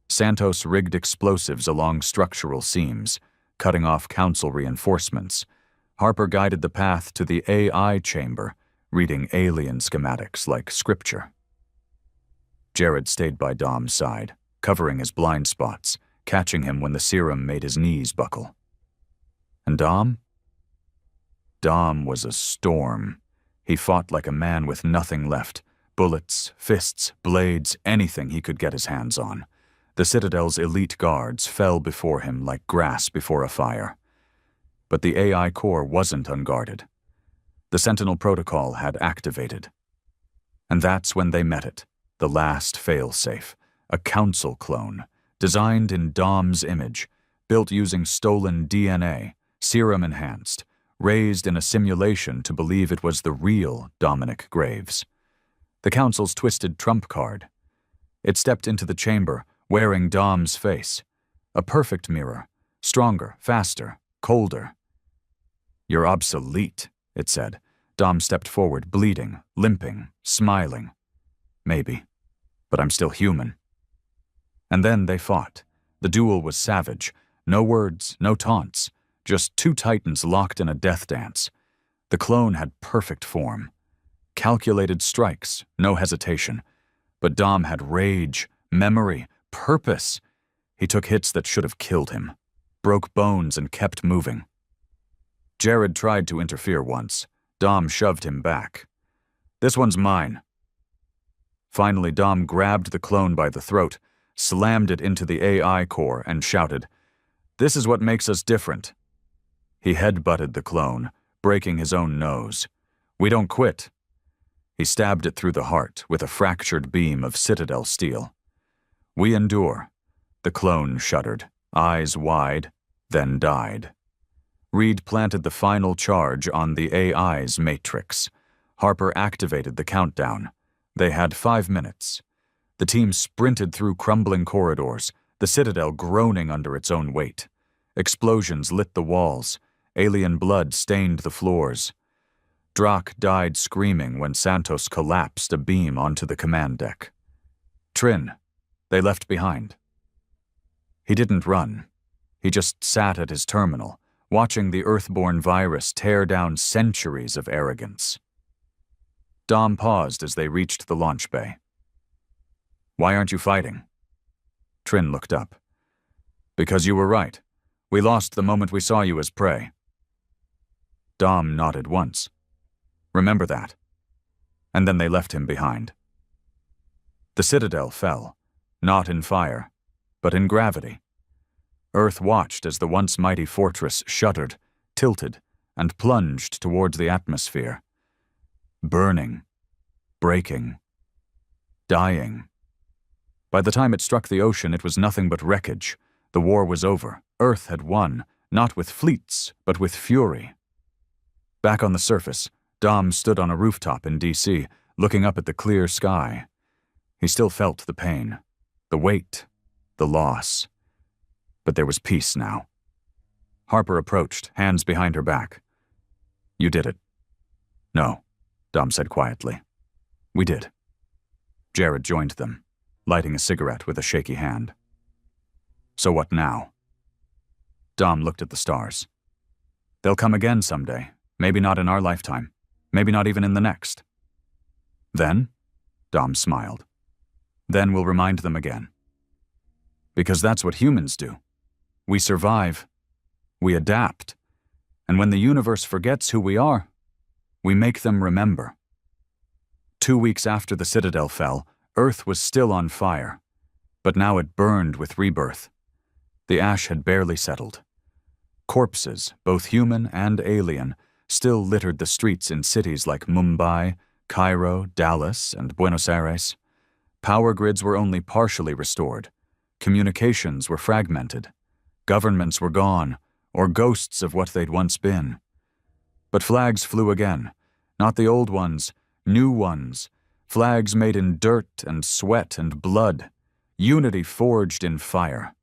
Santos rigged explosives along structural seams, cutting off Council reinforcements. Harper guided the path to the AI chamber, reading alien schematics like scripture. Jared stayed by Dom's side, covering his blind spots, catching him when the serum made his knees buckle. And Dom? Dom was a storm. He fought like a man with nothing left. Bullets, fists, blades, anything he could get his hands on. The Citadel's elite guards fell before him like grass before a fire. But the AI core wasn't unguarded. The Sentinel protocol had activated. And that's when they met it, the last failsafe, a council clone, designed in Dom's image, built using stolen DNA, serum-enhanced, raised in a simulation to believe it was the real Dominic Graves. The council's twisted trump card. It stepped into the chamber, wearing Dom's face. A perfect mirror, stronger, faster, colder. "You're obsolete," it said. Dom stepped forward, bleeding, limping, smiling. "Maybe, but I'm still human." And then they fought. The duel was savage. No words, no taunts. Just two titans locked in a death dance. The clone had perfect form. Calculated strikes, no hesitation. But Dom had rage, memory, purpose. He took hits that should have killed him, broke bones and kept moving. Jared tried to interfere once. Dom shoved him back. "This one's mine." Finally, Dom grabbed the clone by the throat, slammed it into the AI core, and shouted, "This is what makes us different." He head-butted the clone, breaking his own nose. "We don't quit." He stabbed it through the heart with a fractured beam of Citadel steel. "We endure." The clone shuddered, eyes wide, then died. Reed planted the final charge on the AI's matrix. Harper activated the countdown. They had 5 minutes. The team sprinted through crumbling corridors, the Citadel groaning under its own weight. Explosions lit the walls. Alien blood stained the floors. Drac died screaming when Santos collapsed a beam onto the command deck. Trin, they left behind. He didn't run. He just sat at his terminal, watching the Earthborn virus tear down centuries of arrogance. Dom paused as they reached the launch bay. "Why aren't you fighting?" Trin looked up. "Because you were right. We lost the moment we saw you as prey." Dom nodded once. "Remember that." And then they left him behind. The Citadel fell, not in fire, but in gravity. Earth watched as the once mighty fortress shuddered, tilted, and plunged towards the atmosphere. Burning, breaking, dying. By the time it struck the ocean, it was nothing but wreckage. The war was over. Earth had won, not with fleets, but with fury. Back on the surface, Dom stood on a rooftop in D.C., looking up at the clear sky. He still felt the pain, the weight, the loss. But there was peace now. Harper approached, hands behind her back. "You did it." "No," Dom said quietly. "We did." Jared joined them, lighting a cigarette with a shaky hand. "So what now?" Dom looked at the stars. "They'll come again someday, maybe not in our lifetime, maybe not even in the next." "Then?" Dom smiled. "Then we'll remind them again. Because that's what humans do. We survive. We adapt. And when the universe forgets who we are, we make them remember." 2 weeks after the Citadel fell, Earth was still on fire, but now it burned with rebirth. The ash had barely settled. Corpses, both human and alien, still littered the streets in cities like Mumbai, Cairo, Dallas, and Buenos Aires. Power grids were only partially restored. Communications were fragmented. Governments were gone, or ghosts of what they'd once been. But flags flew again. Not the old ones, new ones. Flags made in dirt and sweat and blood. Unity forged in fire.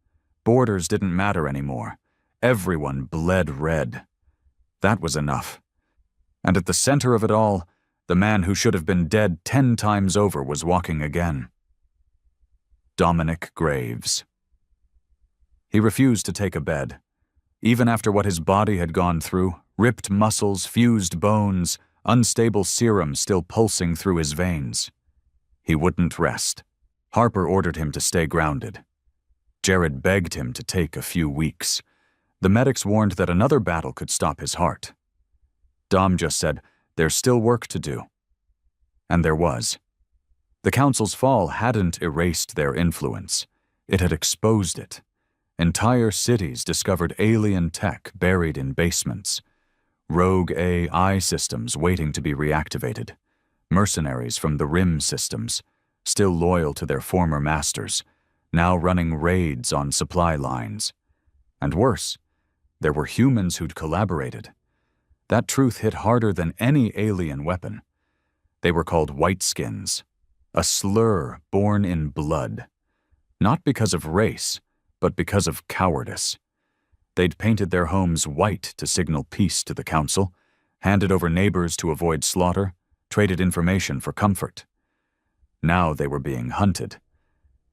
Borders didn't matter anymore. Everyone bled red. That was enough. And at the center of it all, the man who should have been dead 10 times over was walking again. Dominic Graves. He refused to take a bed. Even after what his body had gone through, ripped muscles, fused bones, unstable serum still pulsing through his veins. He wouldn't rest. Harper ordered him to stay grounded. Jared begged him to take a few weeks. The medics warned that another battle could stop his heart. Dom just said, "There's still work to do." And there was. The Council's fall hadn't erased their influence. It had exposed it. Entire cities discovered alien tech buried in basements. Rogue AI systems waiting to be reactivated. Mercenaries from the RIM systems, still loyal to their former masters, now running raids on supply lines. And worse, there were humans who'd collaborated. That truth hit harder than any alien weapon. They were called Whiteskins, a slur born in blood. Not because of race, but because of cowardice. They'd painted their homes white to signal peace to the council, handed over neighbors to avoid slaughter, traded information for comfort. Now they were being hunted.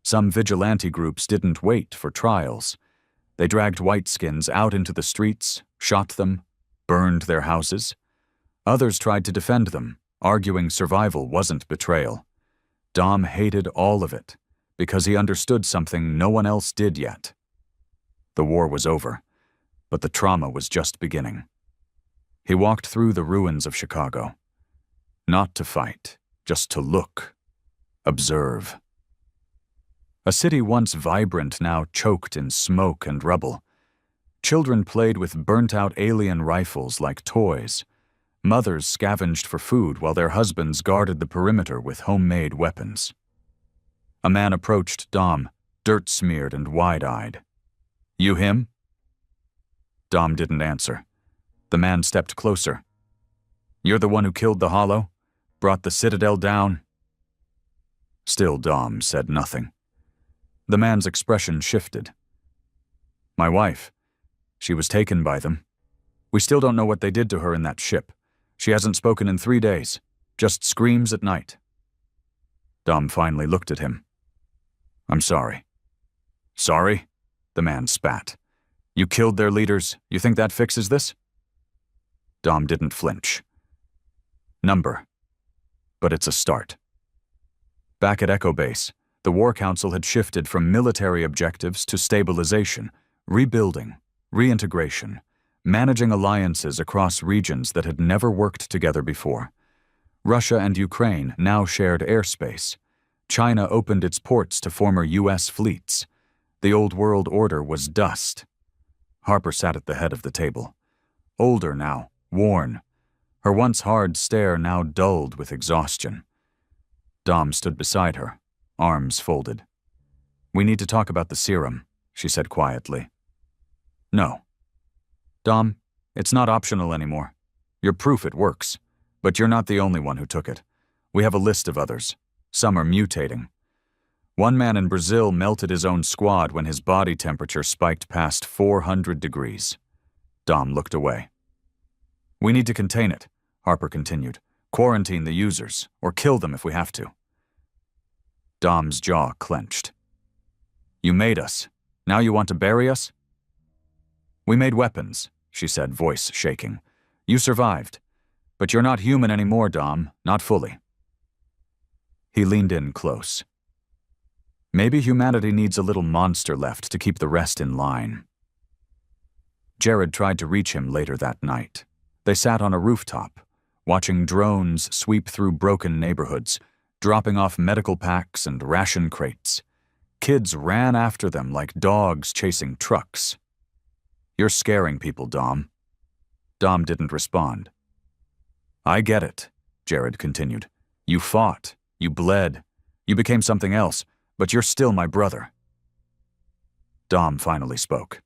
Some vigilante groups didn't wait for trials. They dragged Whiteskins out into the streets, shot them, burned their houses. Others tried to defend them, arguing survival wasn't betrayal. Dom hated all of it, because he understood something no one else did yet. The war was over, but the trauma was just beginning. He walked through the ruins of Chicago. Not to fight, just to look, observe. A city once vibrant, now choked in smoke and rubble. Children played with burnt-out alien rifles like toys. Mothers scavenged for food while their husbands guarded the perimeter with homemade weapons. A man approached Dom, dirt-smeared and wide-eyed. "You him?" Dom didn't answer. The man stepped closer. "You're the one who killed the Hollow? Brought the Citadel down?" Still Dom said nothing. The man's expression shifted. "My wife. She was taken by them. We still don't know what they did to her in that ship. She hasn't spoken in 3 days. Just screams at night." Dom finally looked at him. "I'm sorry." "Sorry?" The man spat. "You killed their leaders. You think that fixes this?" Dom didn't flinch. "Number. But it's a start." Back at Echo Base, the War Council had shifted from military objectives to stabilization, rebuilding, reintegration, managing alliances across regions that had never worked together before. Russia and Ukraine now shared airspace. China opened its ports to former U.S. fleets. The old world order was dust. Harper sat at the head of the table. Older now, worn. Her once hard stare now dulled with exhaustion. Dom stood beside her, arms folded. "We need to talk about the serum," she said quietly. "No." "Dom, it's not optional anymore. You're proof it works. But you're not the only one who took it. We have a list of others. Some are mutating. One man in Brazil melted his own squad when his body temperature spiked past 400 degrees. Dom looked away. "We need to contain it," Harper continued. "Quarantine the users, or kill them if we have to." Dom's jaw clenched. "You made us. Now you want to bury us?" "We made weapons," she said, voice shaking. "You survived. But you're not human anymore, Dom. Not fully." He leaned in close. Maybe humanity needs a little monster left to keep the rest in line. Jared tried to reach him later that night. They sat on a rooftop, watching drones sweep through broken neighborhoods, dropping off medical packs and ration crates. Kids ran after them like dogs chasing trucks. "You're scaring people, Dom." Dom didn't respond. "I get it," Jared continued. "You fought, you bled, you became something else, but you're still my brother." Dom finally spoke.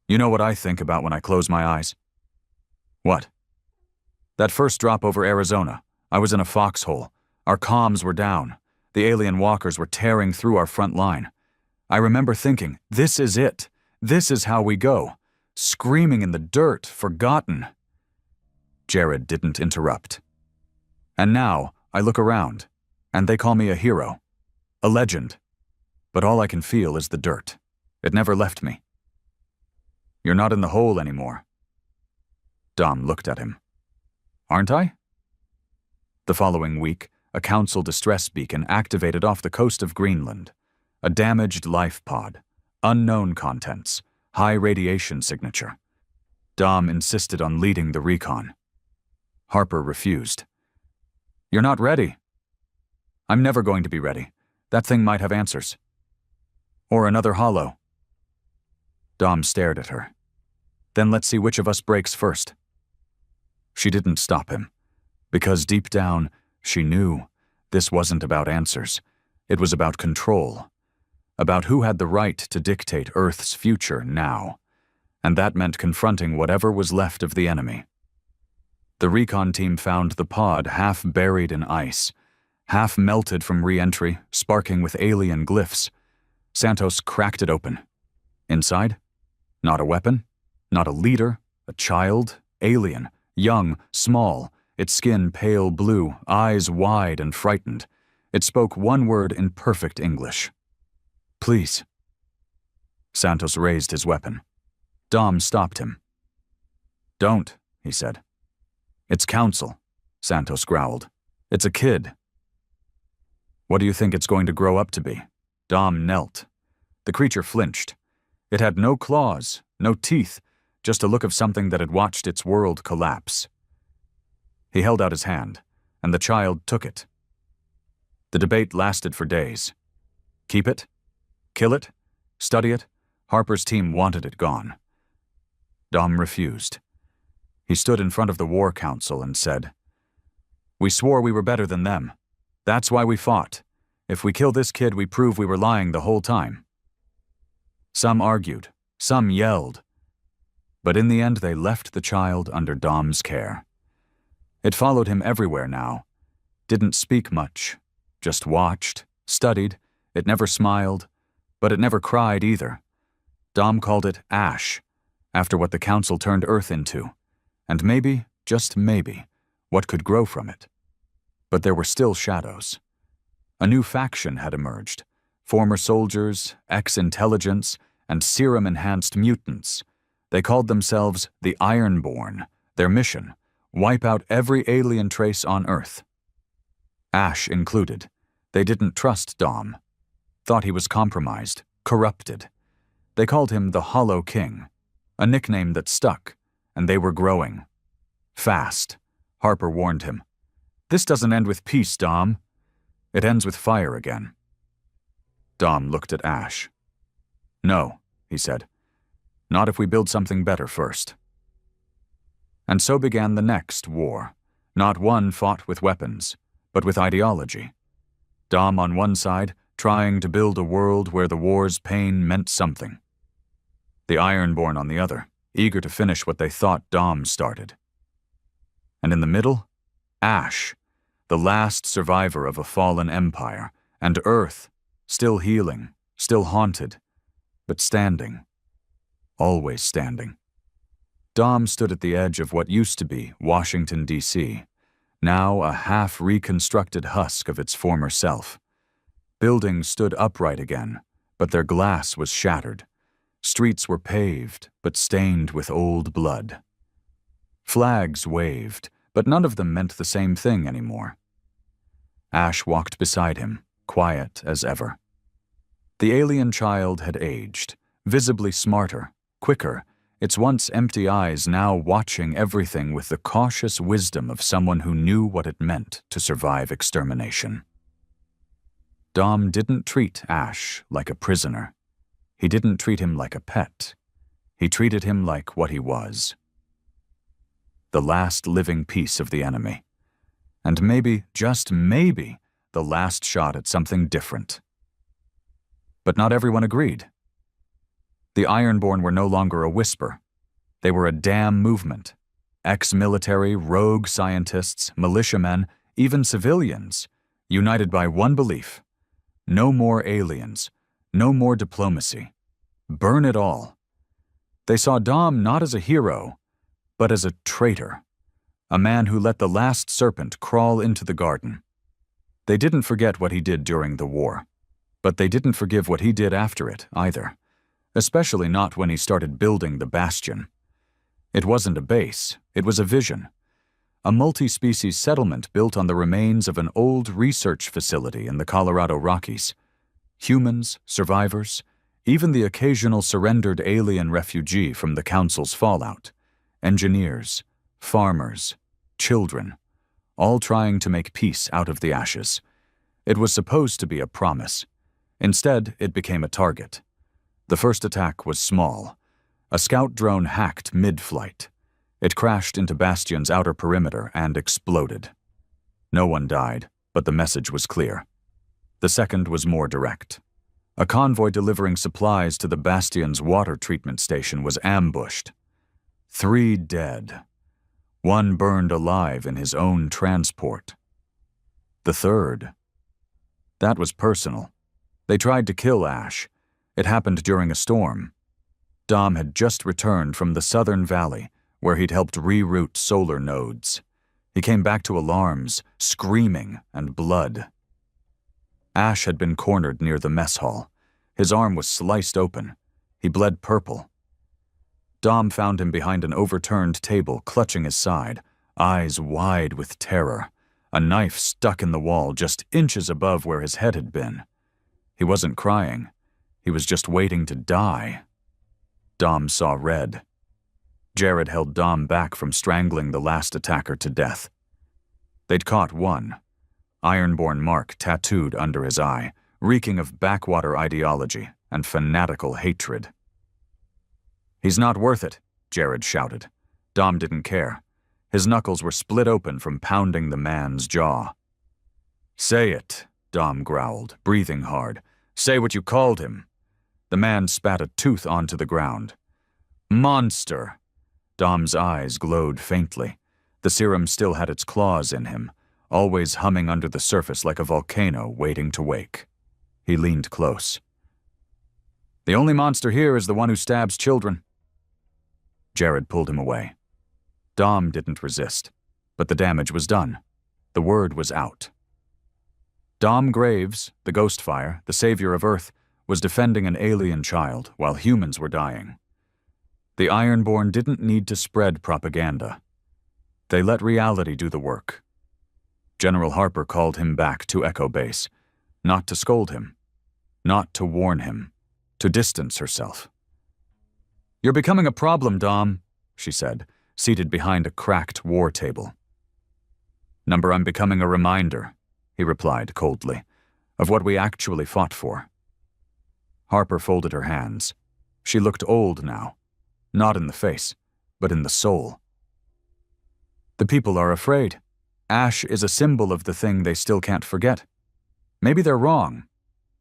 "You know what I think about when I close my eyes?" "What?" "That first drop over Arizona. I was in a foxhole. Our comms were down. The alien walkers were tearing through our front line. I remember thinking, this is it. This is how we go. Screaming in the dirt, forgotten." Jared didn't interrupt. "And now, I look around, and they call me a hero. A legend. But all I can feel is the dirt. It never left me." "You're not in the hole anymore." Dom looked at him. "Aren't I?" The following week, a council distress beacon activated off the coast of Greenland. A damaged life pod. Unknown contents. High radiation signature. Dom insisted on leading the recon. Harper refused. "You're not ready." "I'm never going to be ready. That thing might have answers." Or another hollow." Dom stared at her. "Then let's see which of us breaks first." She didn't stop him, because deep down, she knew this wasn't about answers. It was about control, about who had the right to dictate Earth's future now, and that meant confronting whatever was left of the enemy. The recon team found the pod half buried in ice, half melted from re-entry, sparking with alien glyphs. Santos cracked it open. Inside, not a weapon, not a leader, a child, alien, young, small, its skin pale blue, eyes wide and frightened. It spoke one word in perfect English. "Please." Santos raised his weapon. Dom stopped him. "Don't," he said. "It's Council," Santos growled. "It's a kid." "What do you think it's going to grow up to be?" Dom knelt. The creature flinched. It had no claws, no teeth, just a look of something that had watched its world collapse. He held out his hand, and the child took it. The debate lasted for days. Keep it? Kill it? Study it? Harper's team wanted it gone. Dom refused. He stood in front of the War Council and said, "We swore we were better than them. That's why we fought. If we kill this kid, we prove we were lying the whole time." Some argued, some yelled, but in the end they left the child under Dom's care. It followed him everywhere now, didn't speak much, just watched, studied. It never smiled, but it never cried either. Dom called it Ash, after what the Council turned Earth into, and maybe, just maybe, what could grow from it. But there were still shadows. A new faction had emerged, former soldiers, ex-intelligence, and serum-enhanced mutants. They called themselves the Ironborn. Their mission, wipe out every alien trace on Earth. Ash included. They didn't trust Dom. Thought he was compromised, corrupted. They called him the Hollow King, a nickname that stuck, and they were growing. Fast, Harper warned him. "This doesn't end with peace, Dom. It ends with fire again." Dom looked at Ash. "No," he said. "Not if we build something better first." And so began the next war. Not one fought with weapons, but with ideology. Dom on one side, trying to build a world where the war's pain meant something. The Ironborn on the other, eager to finish what they thought Dom started. And in the middle, Ash, the last survivor of a fallen empire, and Earth, still healing, still haunted, but standing. Always standing. Dom stood at the edge of what used to be Washington, D.C., now a half-reconstructed husk of its former self. Buildings stood upright again, but their glass was shattered. Streets were paved, but stained with old blood. Flags waved, but none of them meant the same thing anymore. Ash walked beside him, quiet as ever. The alien child had aged, visibly smarter, quicker, its once empty eyes now watching everything with the cautious wisdom of someone who knew what it meant to survive extermination. Dom didn't treat Ash like a prisoner. He didn't treat him like a pet. He treated him like what he was. The last living piece of the enemy. And maybe, just maybe, the last shot at something different. But not everyone agreed. The Ironborn were no longer a whisper. They were a damn movement. Ex-military, rogue scientists, militiamen, even civilians, united by one belief. No more aliens. No more diplomacy. Burn it all. They saw Dom not as a hero, but as a traitor. A man who let the last serpent crawl into the garden. They didn't forget what he did during the war, but they didn't forgive what he did after it either, especially not when he started building the Bastion. It wasn't a base, it was a vision. A multi-species settlement built on the remains of an old research facility in the Colorado Rockies. Humans, survivors, even the occasional surrendered alien refugee from the Council's fallout. Engineers, farmers, children, all trying to make peace out of the ashes. It was supposed to be a promise. Instead, it became a target. The first attack was small. A scout drone hacked mid-flight. It crashed into Bastion's outer perimeter and exploded. No one died, but the message was clear. The second was more direct. A convoy delivering supplies to the Bastion's water treatment station was ambushed. 3 dead. 1 burned alive in his own transport. The third. That was personal. They tried to kill Ash. It happened during a storm. Dom had just returned from the Southern Valley, where he'd helped reroute solar nodes. He came back to alarms, screaming, and blood. Ash had been cornered near the mess hall. His arm was sliced open. He bled purple. Dom found him behind an overturned table, clutching his side, eyes wide with terror, a knife stuck in the wall just inches above where his head had been. He wasn't crying. He was just waiting to die. Dom saw red. Jared held Dom back from strangling the last attacker to death. They'd caught one, Ironborn mark tattooed under his eye, reeking of backwater ideology and fanatical hatred. "He's not worth it," Jared shouted. Dom didn't care. His knuckles were split open from pounding the man's jaw. "Say it," Dom growled, breathing hard. "Say what you called him." The man spat a tooth onto the ground. "Monster!" Dom's eyes glowed faintly. The serum still had its claws in him, always humming under the surface like a volcano waiting to wake. He leaned close. "The only monster here is the one who stabs children." Jared pulled him away. Dom didn't resist, but the damage was done. The word was out. Dom Graves, the Ghostfire, the savior of Earth, was defending an alien child while humans were dying. The Ironborn didn't need to spread propaganda. They let reality do the work. General Harper called him back to Echo Base, not to scold him, not to warn him, to distance herself. "You're becoming a problem, Dom," she said, seated behind a cracked war table. "Number, I'm becoming a reminder," he replied coldly, "of what we actually fought for." Harper folded her hands. She looked old now, not in the face, but in the soul. "The people are afraid. Ash is a symbol of the thing they still can't forget. Maybe they're wrong,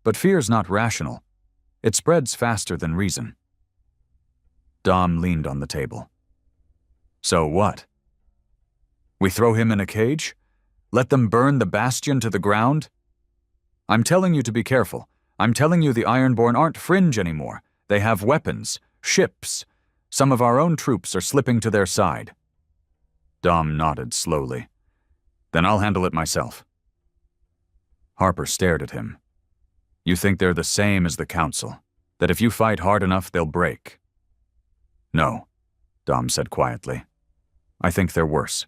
but fear's not rational. It spreads faster than reason." Dom leaned on the table. "So what? We throw him in a cage? Let them burn the Bastion to the ground? I'm telling you to be careful. I'm telling you the Ironborn aren't fringe anymore. They have weapons, ships. Some of our own troops are slipping to their side." Dom nodded slowly. "Then I'll handle it myself." Harper stared at him. "You think they're the same as the Council, that if you fight hard enough, they'll break?" "No," Dom said quietly. "I think they're worse."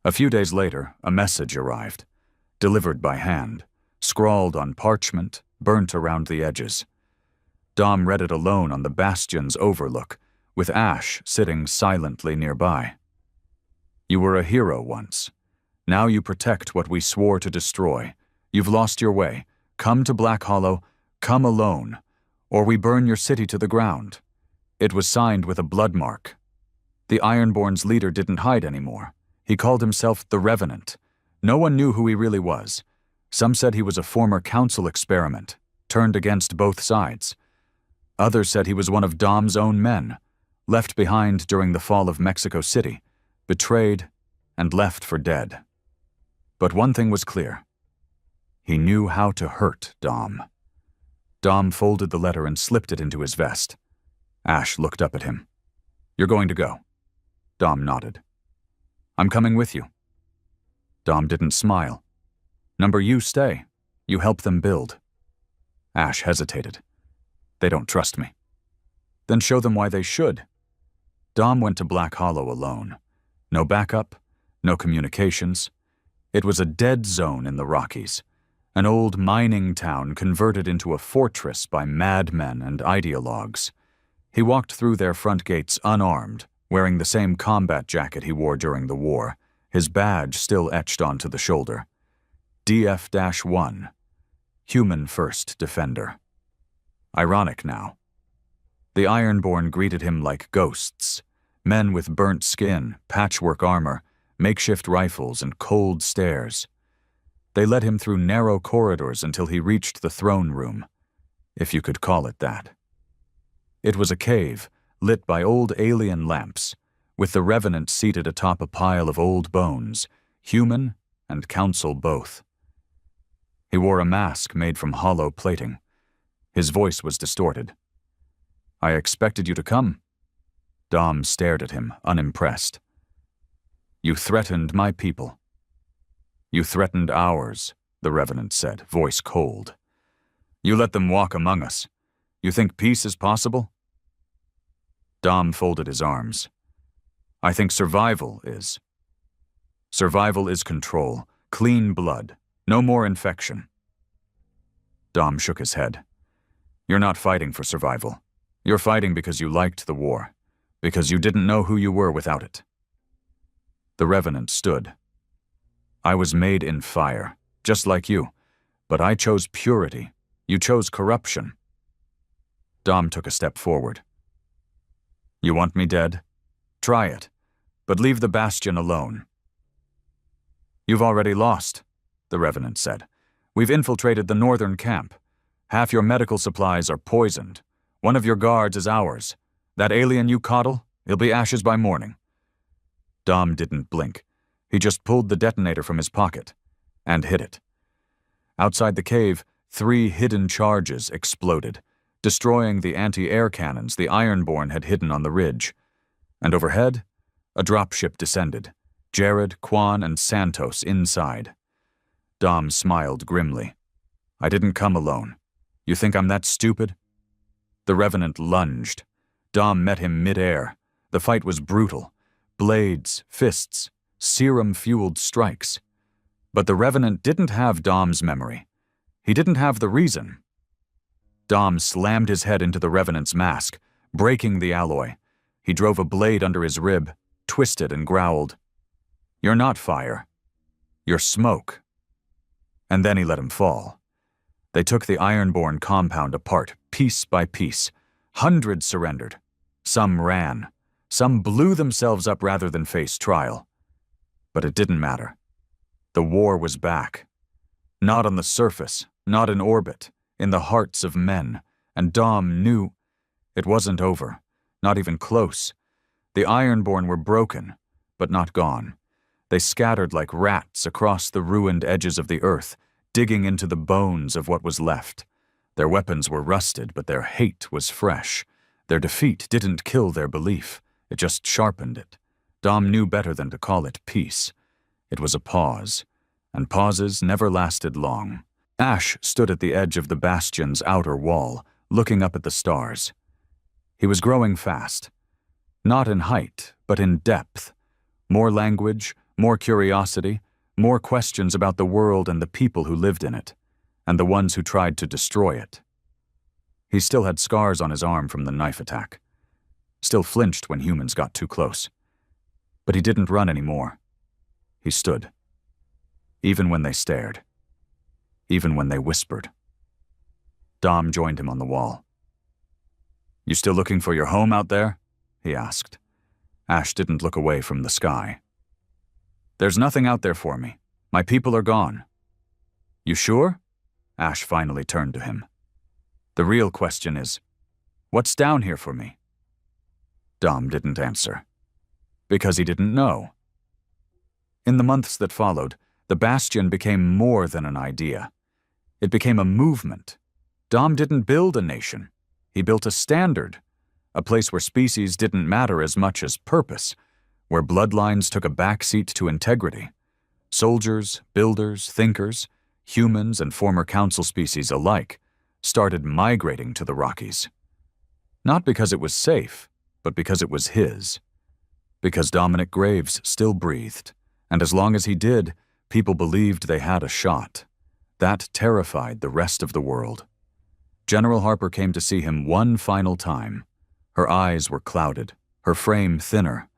A few days later, a message arrived, delivered by hand, scrawled on parchment, burnt around the edges. Dom read it alone on the Bastion's overlook, with Ash sitting silently nearby. "You were a hero once. Now you protect what we swore to destroy. You've lost your way. Come to Black Hollow, come alone, or we burn your city to the ground." It was signed with a blood mark. The Ironborn's leader didn't hide anymore. He called himself the Revenant. No one knew who he really was. Some said he was a former council experiment, turned against both sides. Others said he was one of Dom's own men, left behind during the fall of Mexico City, betrayed and left for dead. But one thing was clear. He knew how to hurt Dom. Dom folded the letter and slipped it into his vest. Ash looked up at him. "You're going to go." Dom nodded. "I'm coming with you." Dom didn't smile. "Number, you stay. You help them build." Ash hesitated. "They don't trust me." "Then show them why they should." Dom went to Black Hollow alone. No backup, no communications. It was a dead zone in the Rockies, an old mining town converted into a fortress by madmen and ideologues. He walked through their front gates unarmed, wearing the same combat jacket he wore during the war, his badge still etched onto the shoulder. DF-1. human first defender. Ironic now. The Ironborn greeted him like ghosts, men with burnt skin, patchwork armor, makeshift rifles, and cold stares. They led him through narrow corridors until he reached the throne room, if you could call it that. It was a cave, lit by old alien lamps, with the Revenant seated atop a pile of old bones, human and council both. He wore a mask made from hollow plating. His voice was distorted. "I expected you to come." Dom stared at him, unimpressed. "You threatened my people." "You threatened ours," the Revenant said, voice cold. "You let them walk among us. You think peace is possible?" Dom folded his arms. "I think survival is. Survival is control, clean blood, no more infection." Dom shook his head. "You're not fighting for survival. You're fighting because you liked the war, because you didn't know who you were without it." The Revenant stood. "I was made in fire, just like you, but I chose purity. You chose corruption." Dom took a step forward. "You want me dead? Try it, but leave the Bastion alone." "You've already lost," the Revenant said. "We've infiltrated the northern camp. Half your medical supplies are poisoned. One of your guards is ours. That alien you coddle, he'll be ashes by morning." Dom didn't blink. He just pulled the detonator from his pocket and hit it. Outside the cave, 3 hidden charges exploded, destroying the anti-air cannons the Ironborn had hidden on the ridge. And overhead, a dropship descended, Jared, Quan, and Santos inside. Dom smiled grimly. "I didn't come alone. You think I'm that stupid?" The Revenant lunged. Dom met him mid-air. The fight was brutal. Blades, fists, serum-fueled strikes. But the Revenant didn't have Dom's memory. He didn't have the reason. Dom slammed his head into the Revenant's mask, breaking the alloy. He drove a blade under his rib, twisted and growled, "You're not fire. You're smoke." And then he let him fall. They took the Ironborn compound apart, piece by piece. Hundreds surrendered. Some ran. Some blew themselves up rather than face trial. But it didn't matter. The war was back. Not on the surface, not in orbit, in the hearts of men. And Dom knew it wasn't over, not even close. The Ironborn were broken, but not gone. They scattered like rats across the ruined edges of the earth, digging into the bones of what was left. Their weapons were rusted, but their hate was fresh. Their defeat didn't kill their belief. It just sharpened it. Dom knew better than to call it peace. It was a pause, and pauses never lasted long. Ash stood at the edge of the Bastion's outer wall, looking up at the stars. He was growing fast. Not in height, but in depth. More language, more curiosity, more questions about the world and the people who lived in it, and the ones who tried to destroy it. He still had scars on his arm from the knife attack. Still flinched when humans got too close. But he didn't run anymore. He stood. Even when they stared. Even when they whispered. Dom joined him on the wall. "You still looking for your home out there?" he asked. Ash didn't look away from the sky. "There's nothing out there for me. My people are gone." "You sure?" Ash finally turned to him. "The real question is, what's down here for me?" Dom didn't answer. Because he didn't know. In the months that followed, the Bastion became more than an idea. It became a movement. Dom didn't build a nation. He built a standard, a place where species didn't matter as much as purpose, where bloodlines took a backseat to integrity. Soldiers, builders, thinkers, humans and former council species alike started migrating to the Rockies. Not because it was safe, but because it was his. Because Dominic Graves still breathed, and as long as he did, people believed they had a shot. That terrified the rest of the world. General Harper came to see him one final time. Her eyes were clouded, her frame thinner.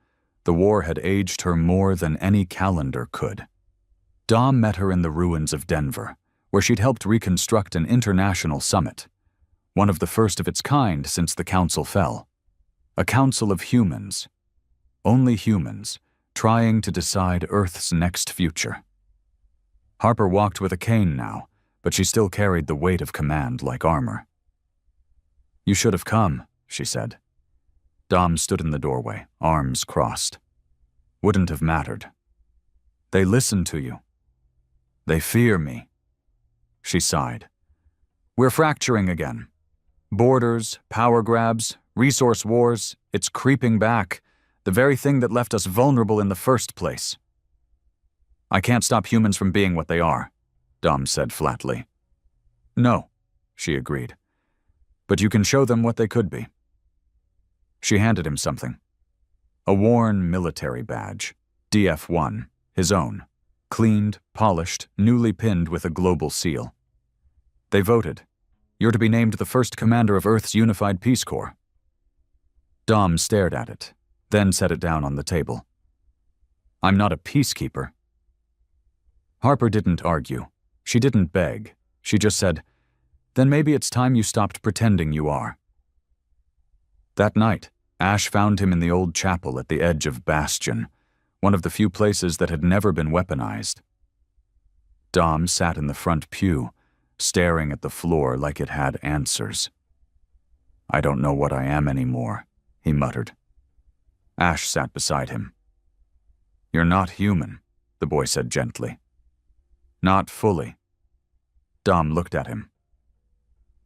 The war had aged her more than any calendar could. Dom met her in the ruins of Denver, where she'd helped reconstruct an international summit, one of the first of its kind since the council fell. A council of humans, only humans, trying to decide Earth's next future. Harper walked with a cane now, but she still carried the weight of command like armor. "You should have come," she said. Dom stood in the doorway, arms crossed. "Wouldn't have mattered. They listen to you. They fear me." She sighed. "We're fracturing again. Borders, power grabs, resource wars, it's creeping back, the very thing that left us vulnerable in the first place." "I can't stop humans from being what they are," Dom said flatly. "No," she agreed. "But you can show them what they could be." She handed him something. A worn military badge, DF1, his own, cleaned, polished, newly pinned with a global seal. "They voted. You're to be named the first commander of Earth's unified Peace Corps." Dom stared at it, then set it down on the table. "I'm not a peacekeeper." Harper didn't argue. She didn't beg. She just said, "Then maybe it's time you stopped pretending you are." That night, Ash found him in the old chapel at the edge of Bastion, one of the few places that had never been weaponized. Dom sat in the front pew, staring at the floor like it had answers. "I don't know what I am anymore," he muttered. Ash sat beside him. "You're not human," the boy said gently. "Not fully." Dom looked at him.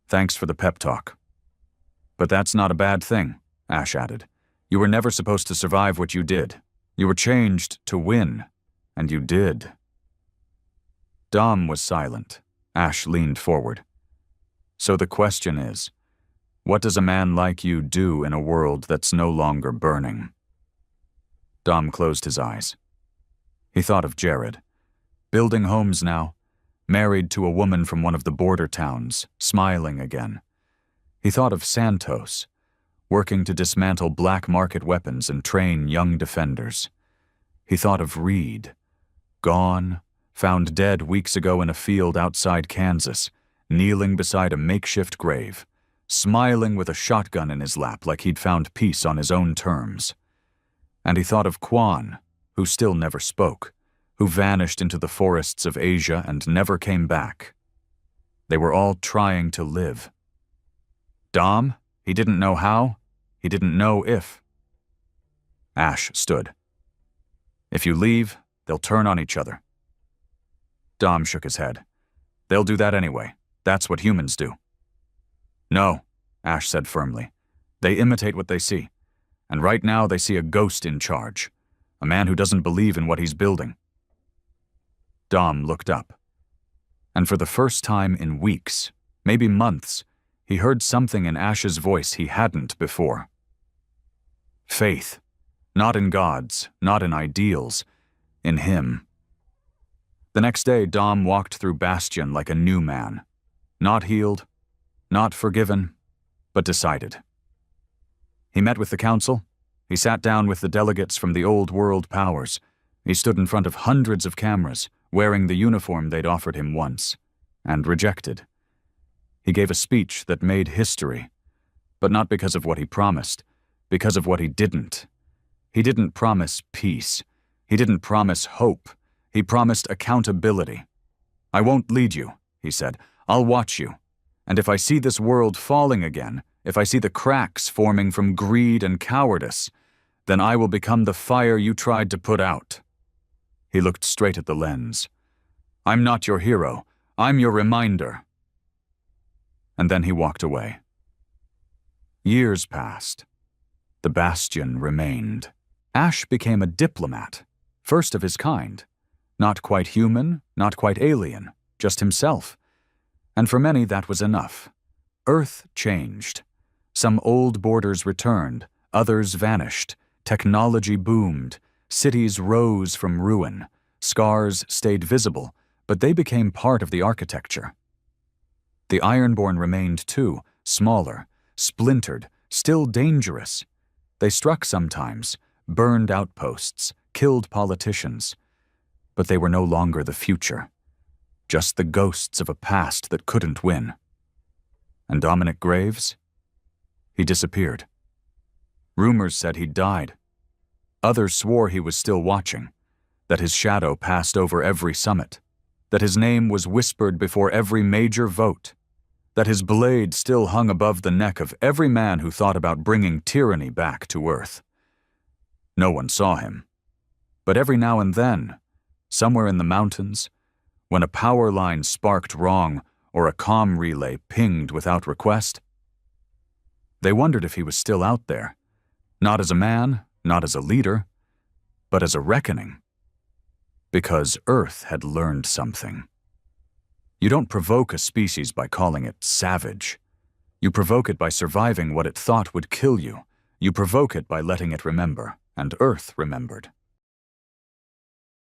"Thanks for the pep talk." "But that's not a bad thing," Ash added. "You were never supposed to survive what you did. You were changed to win, and you did." Dom was silent. Ash leaned forward. "So the question is, what does a man like you do in a world that's no longer burning?" Dom closed his eyes. He thought of Jared, building homes now, married to a woman from one of the border towns, smiling again. He thought of Santos, working to dismantle black market weapons and train young defenders. He thought of Reed, gone, found dead weeks ago in a field outside Kansas, kneeling beside a makeshift grave, smiling with a shotgun in his lap like he'd found peace on his own terms. And he thought of Quan, who still never spoke, who vanished into the forests of Asia and never came back. They were all trying to live. Dom, he didn't know how, he didn't know if. Ash stood. "If you leave, they'll turn on each other." Dom shook his head. "They'll do that anyway. That's what humans do." "No," Ash said firmly. "They imitate what they see. And right now they see a ghost in charge, a man who doesn't believe in what he's building." Dom looked up. And for the first time in weeks, maybe months, he heard something in Ash's voice he hadn't before. Faith. Not in gods, not in ideals, in him. The next day, Dom walked through Bastion like a new man. Not healed, not forgiven, but decided. He met with the council. He sat down with the delegates from the old world powers. He stood in front of hundreds of cameras, wearing the uniform they'd offered him once, and rejected. He gave a speech that made history, but not because of what he promised, because of what he didn't. He didn't promise peace. He didn't promise hope. He promised accountability. "I won't lead you," he said. "I'll watch you. And if I see this world falling again, if I see the cracks forming from greed and cowardice, then I will become the fire you tried to put out." He looked straight at the lens. "I'm not your hero. I'm your reminder." And then he walked away. Years passed. The Bastion remained. Ash became a diplomat, first of his kind. Not quite human, not quite alien, just himself. And for many that was enough. Earth changed. Some old borders returned, others vanished. Technology boomed. Cities rose from ruin. Scars stayed visible, but they became part of the architecture. The Ironborn remained too, smaller, splintered, still dangerous. They struck sometimes, burned outposts, killed politicians. But they were no longer the future. just the ghosts of a past that couldn't win. And Dominic Graves? He disappeared. Rumors said he'd died. Others swore he was still watching, that his shadow passed over every summit, that his name was whispered before every major vote, that his blade still hung above the neck of every man who thought about bringing tyranny back to Earth. No one saw him. But every now and then, somewhere in the mountains, when a power line sparked wrong or a comm relay pinged without request, they wondered if he was still out there, not as a man, not as a leader, but as a reckoning. Because Earth had learned something. You don't provoke a species by calling it savage. You provoke it by surviving what it thought would kill you. You provoke it by letting it remember, and Earth remembered.